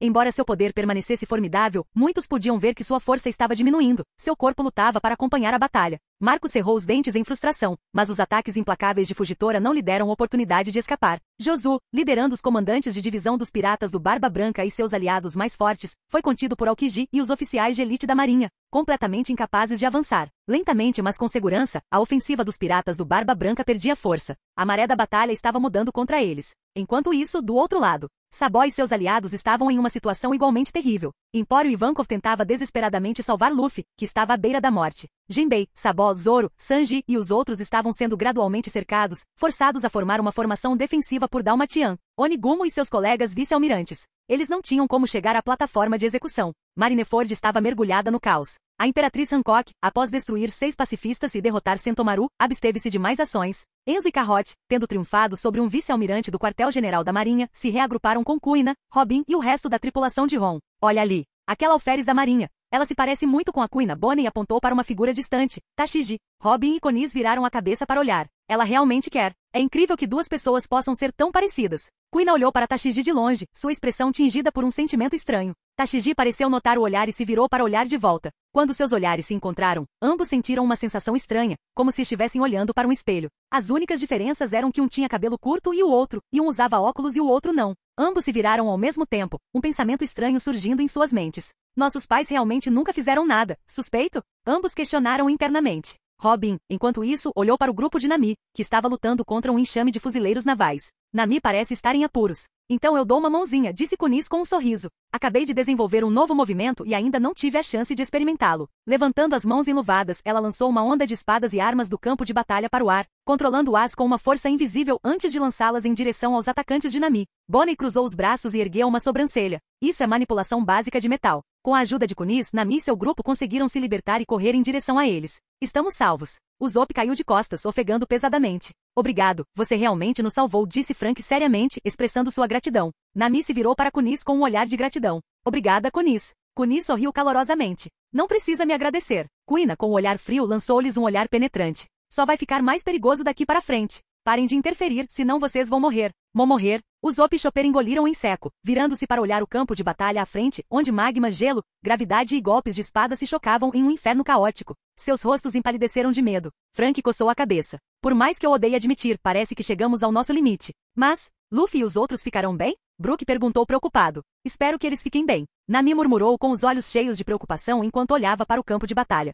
Embora seu poder permanecesse formidável, muitos podiam ver que sua força estava diminuindo. Seu corpo lutava para acompanhar a batalha. Marco cerrou os dentes em frustração, mas os ataques implacáveis de Fugitora não lhe deram oportunidade de escapar. Josu, liderando os comandantes de divisão dos piratas do Barba Branca e seus aliados mais fortes, foi contido por Aokiji e os oficiais de elite da marinha, completamente incapazes de avançar. Lentamente, mas com segurança, a ofensiva dos piratas do Barba Branca perdia força. A maré da batalha estava mudando contra eles. Enquanto isso, do outro lado, Sabo e seus aliados estavam em uma situação igualmente terrível. Empório Ivankov tentava desesperadamente salvar Luffy, que estava à beira da morte. Jinbei, Sabo, Zoro, Sanji e os outros estavam sendo gradualmente cercados, forçados a formar uma formação defensiva por Dalmatian, Onigumo e seus colegas vice-almirantes. Eles não tinham como chegar à plataforma de execução. Marineford estava mergulhada no caos. A Imperatriz Hancock, após destruir 6 pacifistas e derrotar Sentomaru, absteve-se de mais ações. Enzo e Carrot, tendo triunfado sobre um vice-almirante do quartel-general da Marinha, se reagruparam com Kuina, Robin e o resto da tripulação de Ron. Olha ali. Aquela alferes da Marinha. Ela se parece muito com a Kuina. Bonnie apontou para uma figura distante. Tashigi. Robin e Konis viraram a cabeça para olhar. Ela realmente quer. É incrível que 2 pessoas possam ser tão parecidas. Kuina olhou para Tashigi de longe, sua expressão tingida por um sentimento estranho. Tashigi pareceu notar o olhar e se virou para olhar de volta. Quando seus olhares se encontraram, ambos sentiram uma sensação estranha, como se estivessem olhando para um espelho. As únicas diferenças eram que um tinha cabelo curto e o outro, e um usava óculos e o outro não. Ambos se viraram ao mesmo tempo, um pensamento estranho surgindo em suas mentes. Nossos pais realmente nunca fizeram nada, suspeito? Ambos questionaram internamente. Robin, enquanto isso, olhou para o grupo de Nami, que estava lutando contra um enxame de fuzileiros navais. Nami parece estar em apuros. Então eu dou uma mãozinha, disse Kunis com um sorriso. Acabei de desenvolver um novo movimento e ainda não tive a chance de experimentá-lo. Levantando as mãos enluvadas, ela lançou uma onda de espadas e armas do campo de batalha para o ar, controlando-as com uma força invisível antes de lançá-las em direção aos atacantes de Nami. Bonnie cruzou os braços e ergueu uma sobrancelha. Isso é manipulação básica de metal. Com a ajuda de Kunis, Nami e seu grupo conseguiram se libertar e correr em direção a eles. Estamos salvos. Usopp caiu de costas, ofegando pesadamente. Obrigado, você realmente nos salvou, disse Frank seriamente, expressando sua gratidão. Nami se virou para Kunis com um olhar de gratidão. Obrigada, Kunis. Kunis sorriu calorosamente. Não precisa me agradecer. Kuina, com o olhar frio, lançou-lhes um olhar penetrante. Só vai ficar mais perigoso daqui para frente. Parem de interferir, senão vocês vão morrer. Morrer. Os Op Chopper engoliram em seco, virando-se para olhar o campo de batalha à frente, onde magma, gelo, gravidade e golpes de espada se chocavam em um inferno caótico. Seus rostos empalideceram de medo. Frank coçou a cabeça. Por mais que eu odeie admitir, parece que chegamos ao nosso limite. Mas, Luffy e os outros ficarão bem? Brook perguntou preocupado. Espero que eles fiquem bem. Nami murmurou com os olhos cheios de preocupação enquanto olhava para o campo de batalha.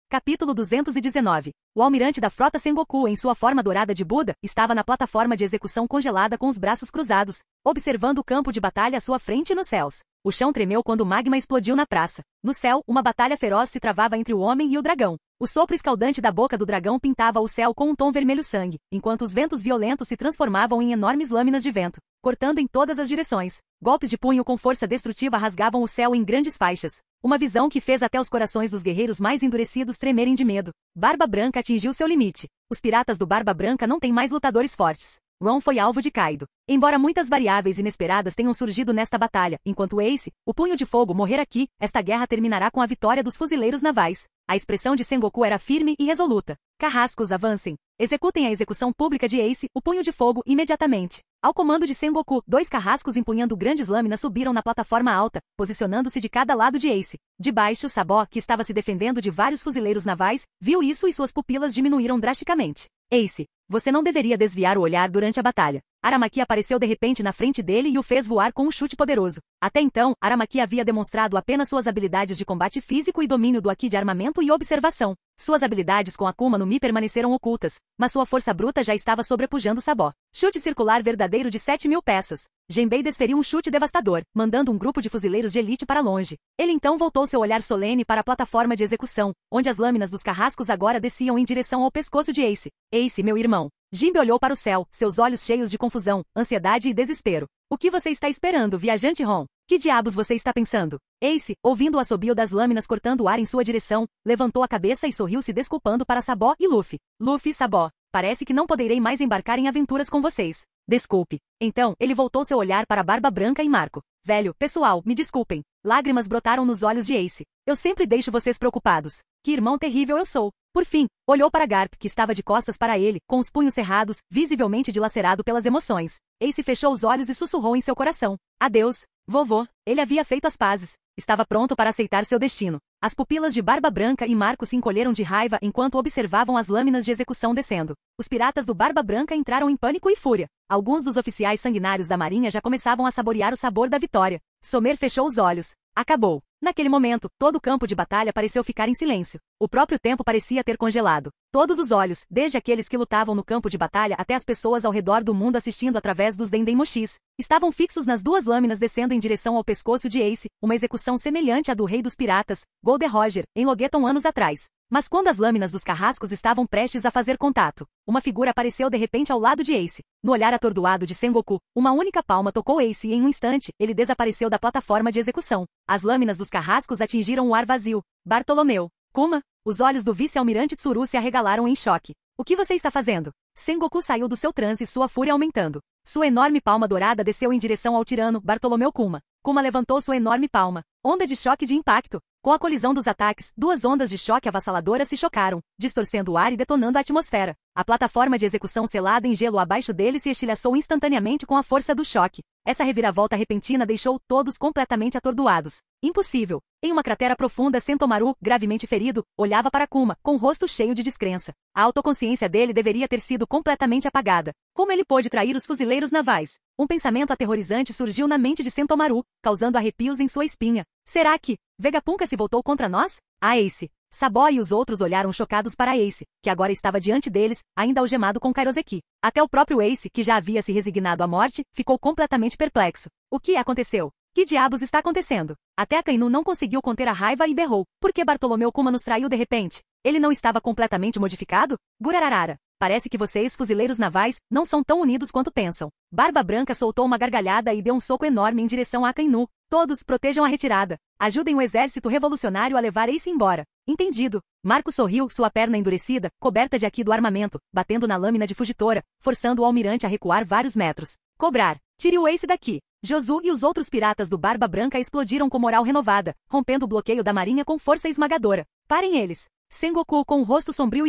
Capítulo 219. O almirante da frota Sengoku, em sua forma dourada de Buda, estava na plataforma de execução congelada com os braços cruzados, observando o campo de batalha à sua frente e nos céus. O chão tremeu quando o magma explodiu na praça. No céu, uma batalha feroz se travava entre o homem e o dragão. O sopro escaldante da boca do dragão pintava o céu com um tom vermelho sangue, enquanto os ventos violentos se transformavam em enormes lâminas de vento, cortando em todas as direções. Golpes de punho com força destrutiva rasgavam o céu em grandes faixas. Uma visão que fez até os corações dos guerreiros mais endurecidos tremerem de medo. Barba Branca atingiu seu limite. Os piratas do Barba Branca não têm mais lutadores fortes. Ron foi alvo de Kaido. Embora muitas variáveis inesperadas tenham surgido nesta batalha, enquanto Ace, o Punho de Fogo, morrer aqui, esta guerra terminará com a vitória dos fuzileiros navais. A expressão de Sengoku era firme e resoluta. Carrascos, avancem. Executem a execução pública de Ace, o Punho de Fogo, imediatamente. Ao comando de Sengoku, 2 carrascos empunhando grandes lâminas subiram na plataforma alta, posicionando-se de cada lado de Ace. De baixo, Sabó, que estava se defendendo de vários fuzileiros navais, viu isso e suas pupilas diminuíram drasticamente. Ace, você não deveria desviar o olhar durante a batalha. Aramaki apareceu de repente na frente dele e o fez voar com um chute poderoso. Até então, Aramaki havia demonstrado apenas suas habilidades de combate físico e domínio do Haki de armamento e observação. Suas habilidades com Akuma no Mi permaneceram ocultas, mas sua força bruta já estava sobrepujando Sabó. Chute circular verdadeiro de 7.000 peças. Genbei desferiu um chute devastador, mandando um grupo de fuzileiros de elite para longe. Ele então voltou seu olhar solene para a plataforma de execução, onde as lâminas dos carrascos agora desciam em direção ao pescoço de Ace. Ace, meu irmão. Jinbe olhou para o céu, seus olhos cheios de confusão, ansiedade e desespero. O que você está esperando, viajante Ron? Que diabos você está pensando? Ace, ouvindo o assobio das lâminas cortando o ar em sua direção, levantou a cabeça e sorriu se desculpando para Sabó e Luffy. Luffy e Sabó, parece que não poderei mais embarcar em aventuras com vocês. Desculpe. Então, ele voltou seu olhar para Barba Branca e Marco. Velho, pessoal, me desculpem. Lágrimas brotaram nos olhos de Ace. Eu sempre deixo vocês preocupados. Que irmão terrível eu sou. Por fim, olhou para Garp, que estava de costas para ele, com os punhos cerrados, visivelmente dilacerado pelas emoções. Ace fechou os olhos e sussurrou em seu coração. Adeus, vovô. Ele havia feito as pazes. Estava pronto para aceitar seu destino. As pupilas de Barba Branca e Marco se encolheram de raiva enquanto observavam as lâminas de execução descendo. Os piratas do Barba Branca entraram em pânico e fúria. Alguns dos oficiais sanguinários da marinha já começavam a saborear o sabor da vitória. Sommer fechou os olhos. Acabou. Naquele momento, todo o campo de batalha pareceu ficar em silêncio. O próprio tempo parecia ter congelado. Todos os olhos, desde aqueles que lutavam no campo de batalha até as pessoas ao redor do mundo assistindo através dos Dendemoshis, estavam fixos nas 2 lâminas descendo em direção ao pescoço de Ace, uma execução semelhante à do rei dos piratas, Gold Roger, em Logeton anos atrás. Mas quando as lâminas dos carrascos estavam prestes a fazer contato, uma figura apareceu de repente ao lado de Ace. No olhar atordoado de Sengoku, uma única palma tocou Ace e em um instante, ele desapareceu da plataforma de execução. As lâminas dos carrascos atingiram o ar vazio. Bartolomeu. Kuma? Os olhos do vice-almirante Tsuru se arregalaram em choque. O que você está fazendo? Sengoku saiu do seu transe, sua fúria aumentando. Sua enorme palma dourada desceu em direção ao tirano, Bartolomeu Kuma. Kuma levantou sua enorme palma. Onda de choque de impacto. Com a colisão dos ataques, 2 ondas de choque avassaladoras se chocaram, distorcendo o ar e detonando a atmosfera. A plataforma de execução selada em gelo abaixo dele se estilhaçou instantaneamente com a força do choque. Essa reviravolta repentina deixou todos completamente atordoados. Impossível. Em uma cratera profunda, Sentomaru, gravemente ferido, olhava para Kuma, com o rosto cheio de descrença. A autoconsciência dele deveria ter sido completamente apagada. Como ele pôde trair os fuzileiros navais? Um pensamento aterrorizante surgiu na mente de Sentomaru, causando arrepios em sua espinha. Será que Vegapunk se voltou contra nós? A Ace. Sabó e os outros olharam chocados para Ace, que agora estava diante deles, ainda algemado com Kairoseki. Até o próprio Ace, que já havia se resignado à morte, ficou completamente perplexo. O que aconteceu? Que diabos está acontecendo? Até Akainu não conseguiu conter a raiva e berrou. Por que Bartolomeu Kuma nos traiu de repente? Ele não estava completamente modificado? Gurararara. Parece que vocês, fuzileiros navais, não são tão unidos quanto pensam. Barba Branca soltou uma gargalhada e deu um soco enorme em direção a Akainu. Todos, protejam a retirada. Ajudem o exército revolucionário a levar Ace embora. Entendido. Marco sorriu, sua perna endurecida, coberta de haki do armamento, batendo na lâmina de Fugitora, forçando o almirante a recuar vários metros. Cobrar. Tire o Ace daqui. Josu e os outros piratas do Barba Branca explodiram com moral renovada, rompendo o bloqueio da marinha com força esmagadora. Parem eles. Sengoku, com o rosto sombrio,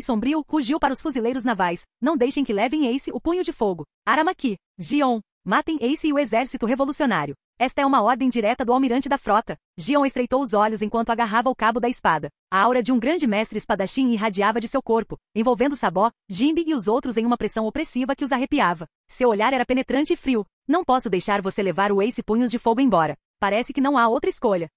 rugiu para os fuzileiros navais. Não deixem que levem Ace, o punho de fogo. Aramaki. Gion. Matem Ace e o exército revolucionário. Esta é uma ordem direta do almirante da frota. Gion estreitou os olhos enquanto agarrava o cabo da espada. A aura de um grande mestre espadachim irradiava de seu corpo, envolvendo Sabó, Jinbe e os outros em uma pressão opressiva que os arrepiava. Seu olhar era penetrante e frio. Não posso deixar você levar o Ace punhos de fogo embora. Parece que não há outra escolha.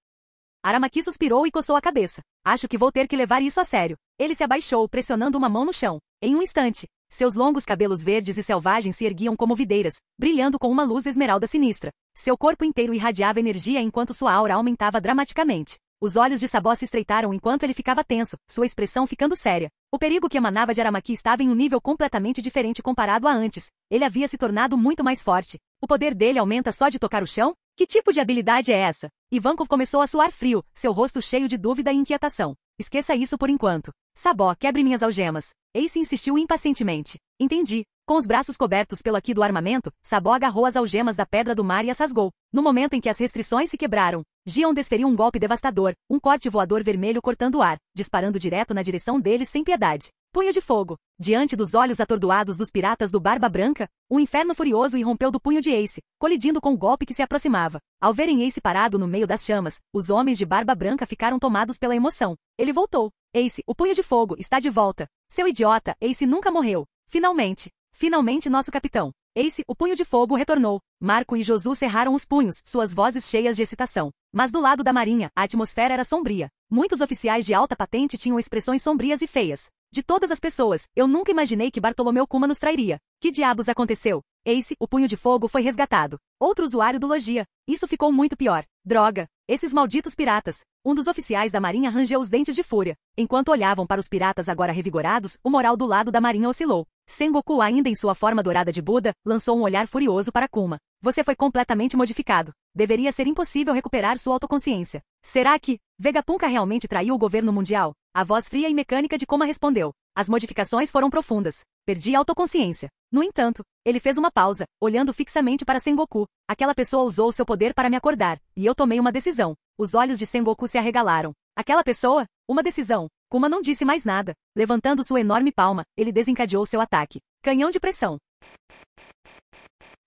Aramaki suspirou e coçou a cabeça. Acho que vou ter que levar isso a sério. Ele se abaixou, pressionando uma mão no chão. Em um instante, seus longos cabelos verdes e selvagens se erguiam como videiras, brilhando com uma luz esmeralda sinistra. Seu corpo inteiro irradiava energia enquanto sua aura aumentava dramaticamente. Os olhos de Sabó se estreitaram enquanto ele ficava tenso, sua expressão ficando séria. O perigo que emanava de Aramaki estava em um nível completamente diferente comparado a antes. Ele havia se tornado muito mais forte. O poder dele aumenta só de tocar o chão? Que tipo de habilidade é essa? Ivankov começou a suar frio, seu rosto cheio de dúvida e inquietação. Esqueça isso por enquanto. Sabó, quebre minhas algemas. Ace insistiu impacientemente. Entendi. Com os braços cobertos pelo aqui do armamento, Sabó agarrou as algemas da pedra do mar e as rasgou. No momento em que as restrições se quebraram, Gion desferiu um golpe devastador, um corte voador vermelho cortando o ar, disparando direto na direção deles sem piedade. Punho de fogo. Diante dos olhos atordoados dos piratas do Barba Branca, um inferno furioso irrompeu do punho de Ace, colidindo com o golpe que se aproximava. Ao verem Ace parado no meio das chamas, os homens de Barba Branca ficaram tomados pela emoção. Ele voltou. Ace, o punho de fogo, está de volta. Seu idiota, Ace nunca morreu. Finalmente. Finalmente nosso capitão. Ace, o punho de fogo, retornou. Marco e Josu cerraram os punhos, suas vozes cheias de excitação. Mas do lado da marinha, a atmosfera era sombria. Muitos oficiais de alta patente tinham expressões sombrias e feias. De todas as pessoas, eu nunca imaginei que Bartolomeu Kuma nos trairia. Que diabos aconteceu? Ace, o punho de fogo, foi resgatado. Outro usuário do Logia. Isso ficou muito pior. Droga. Esses malditos piratas. Um dos oficiais da marinha rangeu os dentes de fúria. Enquanto olhavam para os piratas agora revigorados, o moral do lado da marinha oscilou. Sengoku, ainda em sua forma dourada de Buda, lançou um olhar furioso para Kuma. Você foi completamente modificado. Deveria ser impossível recuperar sua autoconsciência. Será que Vegapunk realmente traiu o governo mundial? A voz fria e mecânica de Kuma respondeu. As modificações foram profundas. Perdi a autoconsciência. No entanto, ele fez uma pausa, olhando fixamente para Sengoku. Aquela pessoa usou seu poder para me acordar, e eu tomei uma decisão. Os olhos de Sengoku se arregalaram. Aquela pessoa? Uma decisão. Kuma não disse mais nada. Levantando sua enorme palma, ele desencadeou seu ataque. Canhão de pressão.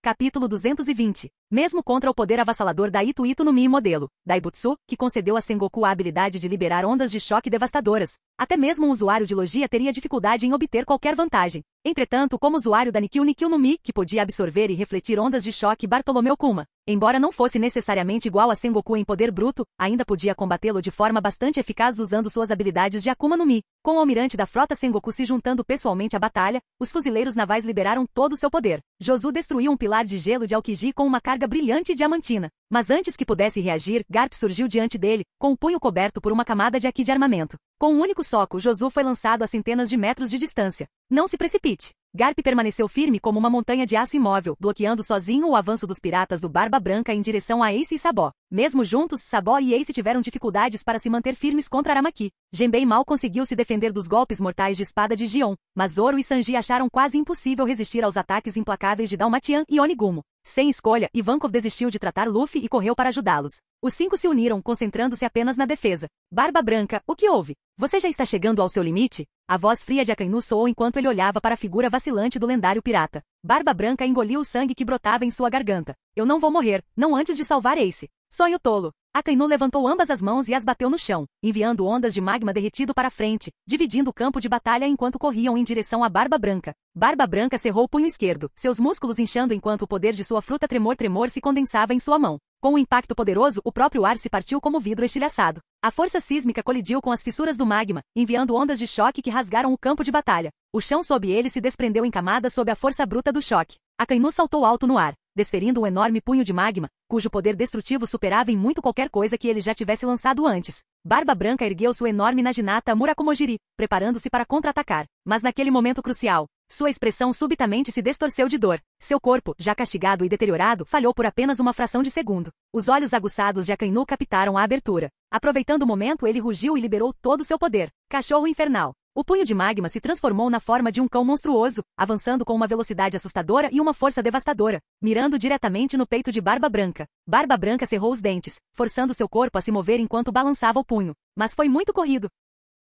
Capítulo 220. Mesmo contra o poder avassalador da Ito Ito no Mi modelo, Daibutsu, que concedeu a Sengoku a habilidade de liberar ondas de choque devastadoras, até mesmo um usuário de Logia teria dificuldade em obter qualquer vantagem. Entretanto, como usuário da Nikkyu no Mi, que podia absorver e refletir ondas de choque Bartolomeu Kuma, embora não fosse necessariamente igual a Sengoku em poder bruto, ainda podia combatê-lo de forma bastante eficaz usando suas habilidades de Akuma no Mi. Com o almirante da frota Sengoku se juntando pessoalmente à batalha, os fuzileiros navais liberaram todo o seu poder. Josu destruiu um pilar de gelo de Aokiji com uma carga brilhante e diamantina. Mas antes que pudesse reagir, Garp surgiu diante dele, com o punho coberto por uma camada de Aki de armamento. Com um único soco, Josu foi lançado a centenas de metros de distância. Não se precipite. Garp permaneceu firme como uma montanha de aço imóvel, bloqueando sozinho o avanço dos piratas do Barba Branca em direção a Ace e Sabó. Mesmo juntos, Sabó e Ace tiveram dificuldades para se manter firmes contra Aramaki. Genbei mal conseguiu se defender dos golpes mortais de espada de Gion, mas Zoro e Sanji acharam quase impossível resistir aos ataques implacáveis de Dalmatian e Onigumo. Sem escolha, Ivankov desistiu de tratar Luffy e correu para ajudá-los. Os 5 se uniram, concentrando-se apenas na defesa. Barba Branca, o que houve? Você já está chegando ao seu limite? A voz fria de Akainu soou enquanto ele olhava para a figura vacilante do lendário pirata. Barba Branca engoliu o sangue que brotava em sua garganta. Eu não vou morrer, não antes de salvar Ace. Sonho tolo. Akainu levantou ambas as mãos e as bateu no chão, enviando ondas de magma derretido para frente, dividindo o campo de batalha enquanto corriam em direção à Barba Branca. Barba Branca cerrou o punho esquerdo, seus músculos inchando enquanto o poder de sua fruta tremor se condensava em sua mão. Com um impacto poderoso, o próprio ar se partiu como vidro estilhaçado. A força sísmica colidiu com as fissuras do magma, enviando ondas de choque que rasgaram o campo de batalha. O chão sob ele se desprendeu em camadas sob a força bruta do choque. Akainu saltou alto no ar, desferindo um enorme punho de magma, cujo poder destrutivo superava em muito qualquer coisa que ele já tivesse lançado antes. Barba Branca ergueu sua enorme Naginata Murakumojiri, preparando-se para contra-atacar. Mas naquele momento crucial, sua expressão subitamente se distorceu de dor. Seu corpo, já castigado e deteriorado, falhou por apenas uma fração de segundo. Os olhos aguçados de Akainu captaram a abertura. Aproveitando o momento, ele rugiu e liberou todo seu poder. Cachorro infernal. O punho de magma se transformou na forma de um cão monstruoso, avançando com uma velocidade assustadora e uma força devastadora, mirando diretamente no peito de Barba Branca. Barba Branca cerrou os dentes, forçando seu corpo a se mover enquanto balançava o punho. Mas foi muito corrido.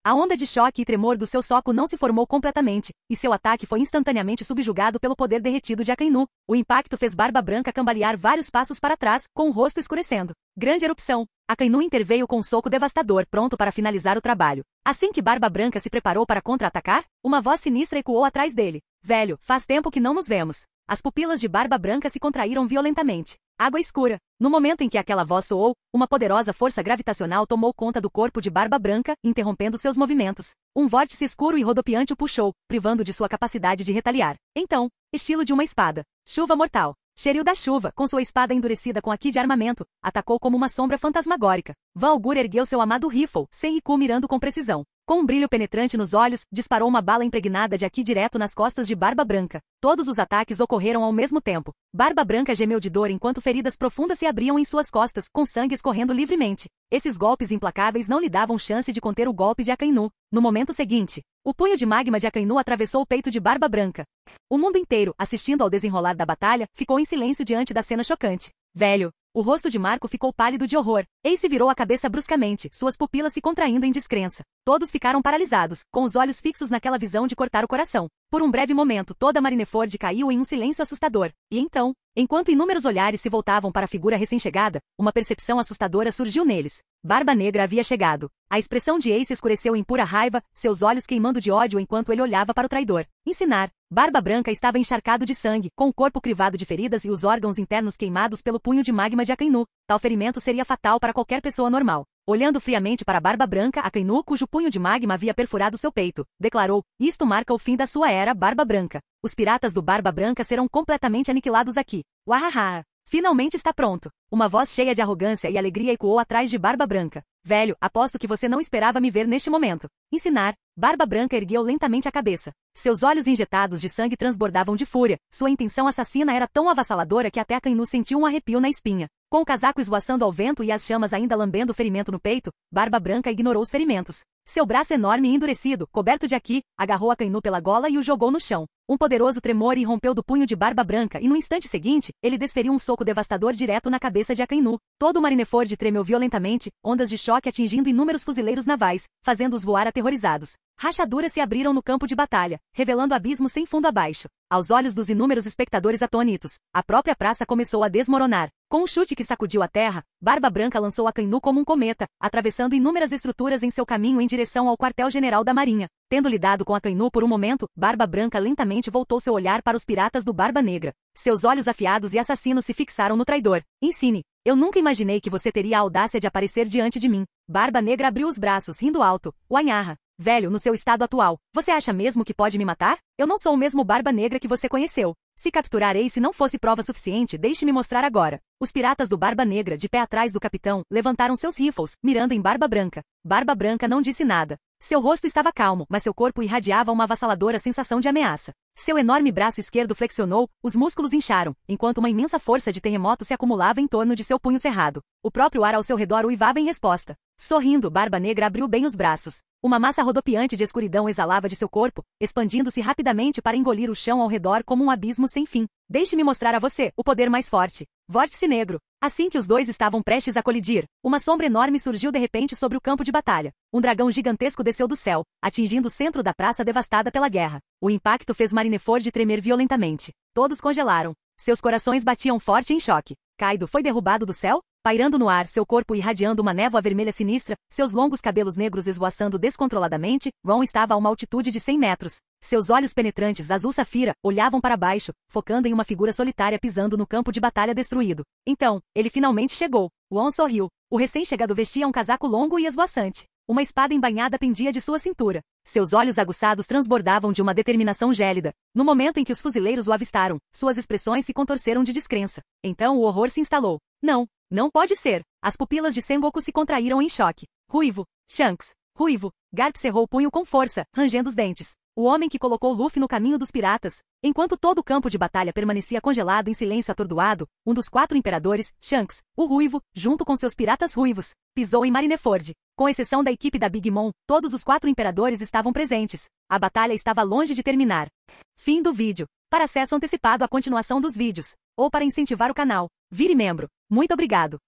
A onda de choque e tremor do seu soco não se formou completamente, e seu ataque foi instantaneamente subjugado pelo poder derretido de Akainu. O impacto fez Barba Branca cambalear vários passos para trás, com o rosto escurecendo. Grande erupção. Akainu interveio com um soco devastador, pronto para finalizar o trabalho. Assim que Barba Branca se preparou para contra-atacar, uma voz sinistra ecoou atrás dele. Velho, faz tempo que não nos vemos. As pupilas de Barba Branca se contraíram violentamente. Água escura. No momento em que aquela voz soou, uma poderosa força gravitacional tomou conta do corpo de Barba Branca, interrompendo seus movimentos. Um vórtice escuro e rodopiante o puxou, privando de sua capacidade de retaliar. Então, estilo de uma espada. Chuva mortal. Shiryu da chuva, com sua espada endurecida com a ki de armamento, atacou como uma sombra fantasmagórica. Van Augur ergueu seu amado rifle, Senriku mirando com precisão. Com um brilho penetrante nos olhos, disparou uma bala impregnada de Aki direto nas costas de Barba Branca. Todos os ataques ocorreram ao mesmo tempo. Barba Branca gemeu de dor enquanto feridas profundas se abriam em suas costas, com sangue escorrendo livremente. Esses golpes implacáveis não lhe davam chance de conter o golpe de Akainu. No momento seguinte, o punho de magma de Akainu atravessou o peito de Barba Branca. O mundo inteiro, assistindo ao desenrolar da batalha, ficou em silêncio diante da cena chocante. Velho. O rosto de Marco ficou pálido de horror. Ace virou a cabeça bruscamente, suas pupilas se contraindo em descrença. Todos ficaram paralisados, com os olhos fixos naquela visão de cortar o coração. Por um breve momento, toda Marineford caiu em um silêncio assustador. E então, enquanto inúmeros olhares se voltavam para a figura recém-chegada, uma percepção assustadora surgiu neles. Barba Negra havia chegado. A expressão de Ace escureceu em pura raiva, seus olhos queimando de ódio enquanto ele olhava para o traidor. Ensinar. Barba Branca estava encharcado de sangue, com o corpo crivado de feridas e os órgãos internos queimados pelo punho de magma de Akainu. Tal ferimento seria fatal para qualquer pessoa normal. Olhando friamente para Barba Branca, Akainu, cujo punho de magma havia perfurado seu peito, declarou: "Isto marca o fim da sua era, Barba Branca. Os piratas do Barba Branca serão completamente aniquilados aqui. Wahaha! Finalmente está pronto." Uma voz cheia de arrogância e alegria ecoou atrás de Barba Branca. "Velho, aposto que você não esperava me ver neste momento." Ensinar. Barba Branca ergueu lentamente a cabeça. Seus olhos injetados de sangue transbordavam de fúria. Sua intenção assassina era tão avassaladora que até Akainu sentiu um arrepio na espinha. Com o casaco esvoaçando ao vento e as chamas ainda lambendo o ferimento no peito, Barba Branca ignorou os ferimentos. Seu braço enorme e endurecido, coberto de Aki, agarrou Akainu pela gola e o jogou no chão. Um poderoso tremor irrompeu do punho de Barba Branca e no instante seguinte, ele desferiu um soco devastador direto na cabeça de Akainu. Todo o Marineford tremeu violentamente, ondas de choque atingindo inúmeros fuzileiros navais, fazendo-os voar aterrorizados. Rachaduras se abriram no campo de batalha, revelando abismos sem fundo abaixo. Aos olhos dos inúmeros espectadores atônitos, a própria praça começou a desmoronar. Com um chute que sacudiu a terra, Barba Branca lançou Akainu como um cometa, atravessando inúmeras estruturas em seu caminho em direção ao quartel-general da Marinha. Tendo lidado com Akainu por um momento, Barba Branca lentamente voltou seu olhar para os piratas do Barba Negra. Seus olhos afiados e assassinos se fixaram no traidor. "Ensine. Eu nunca imaginei que você teria a audácia de aparecer diante de mim." Barba Negra abriu os braços, rindo alto. "Wanharra. Velho, no seu estado atual, você acha mesmo que pode me matar? Eu não sou o mesmo Barba Negra que você conheceu. Se capturar Ace não fosse prova suficiente, deixe-me mostrar agora." Os piratas do Barba Negra, de pé atrás do capitão, levantaram seus rifles, mirando em Barba Branca. Barba Branca não disse nada. Seu rosto estava calmo, mas seu corpo irradiava uma avassaladora sensação de ameaça. Seu enorme braço esquerdo flexionou, os músculos incharam, enquanto uma imensa força de terremoto se acumulava em torno de seu punho cerrado. O próprio ar ao seu redor uivava em resposta. Sorrindo, Barba Negra abriu bem os braços. Uma massa rodopiante de escuridão exalava de seu corpo, expandindo-se rapidamente para engolir o chão ao redor como um abismo sem fim. "Deixe-me mostrar a você o poder mais forte." Vórtice negro. Assim que os dois estavam prestes a colidir, uma sombra enorme surgiu de repente sobre o campo de batalha. Um dragão gigantesco desceu do céu, atingindo o centro da praça devastada pela guerra. O impacto fez Marineford tremer violentamente. Todos congelaram. Seus corações batiam forte em choque. Kaido foi derrubado do céu? Pairando no ar, seu corpo irradiando uma névoa vermelha sinistra, seus longos cabelos negros esvoaçando descontroladamente, Ron estava a uma altitude de 100 metros. Seus olhos penetrantes azul safira olhavam para baixo, focando em uma figura solitária pisando no campo de batalha destruído. Então, ele finalmente chegou. Ron sorriu. O recém-chegado vestia um casaco longo e esvoaçante. Uma espada embainhada pendia de sua cintura. Seus olhos aguçados transbordavam de uma determinação gélida. No momento em que os fuzileiros o avistaram, suas expressões se contorceram de descrença. Então o horror se instalou. Não, não pode ser. As pupilas de Sengoku se contraíram em choque. Ruivo. Shanks. Ruivo. Garp cerrou o punho com força, rangendo os dentes. O homem que colocou Luffy no caminho dos piratas. Enquanto todo o campo de batalha permanecia congelado em silêncio atordoado, um dos 4 imperadores, Shanks, o Ruivo, junto com seus piratas ruivos, pisou em Marineford. Com exceção da equipe da Big Mom, todos os 4 imperadores estavam presentes. A batalha estava longe de terminar. Fim do vídeo. Para acesso antecipado à continuação dos vídeos, ou para incentivar o canal, vire membro. Muito obrigado.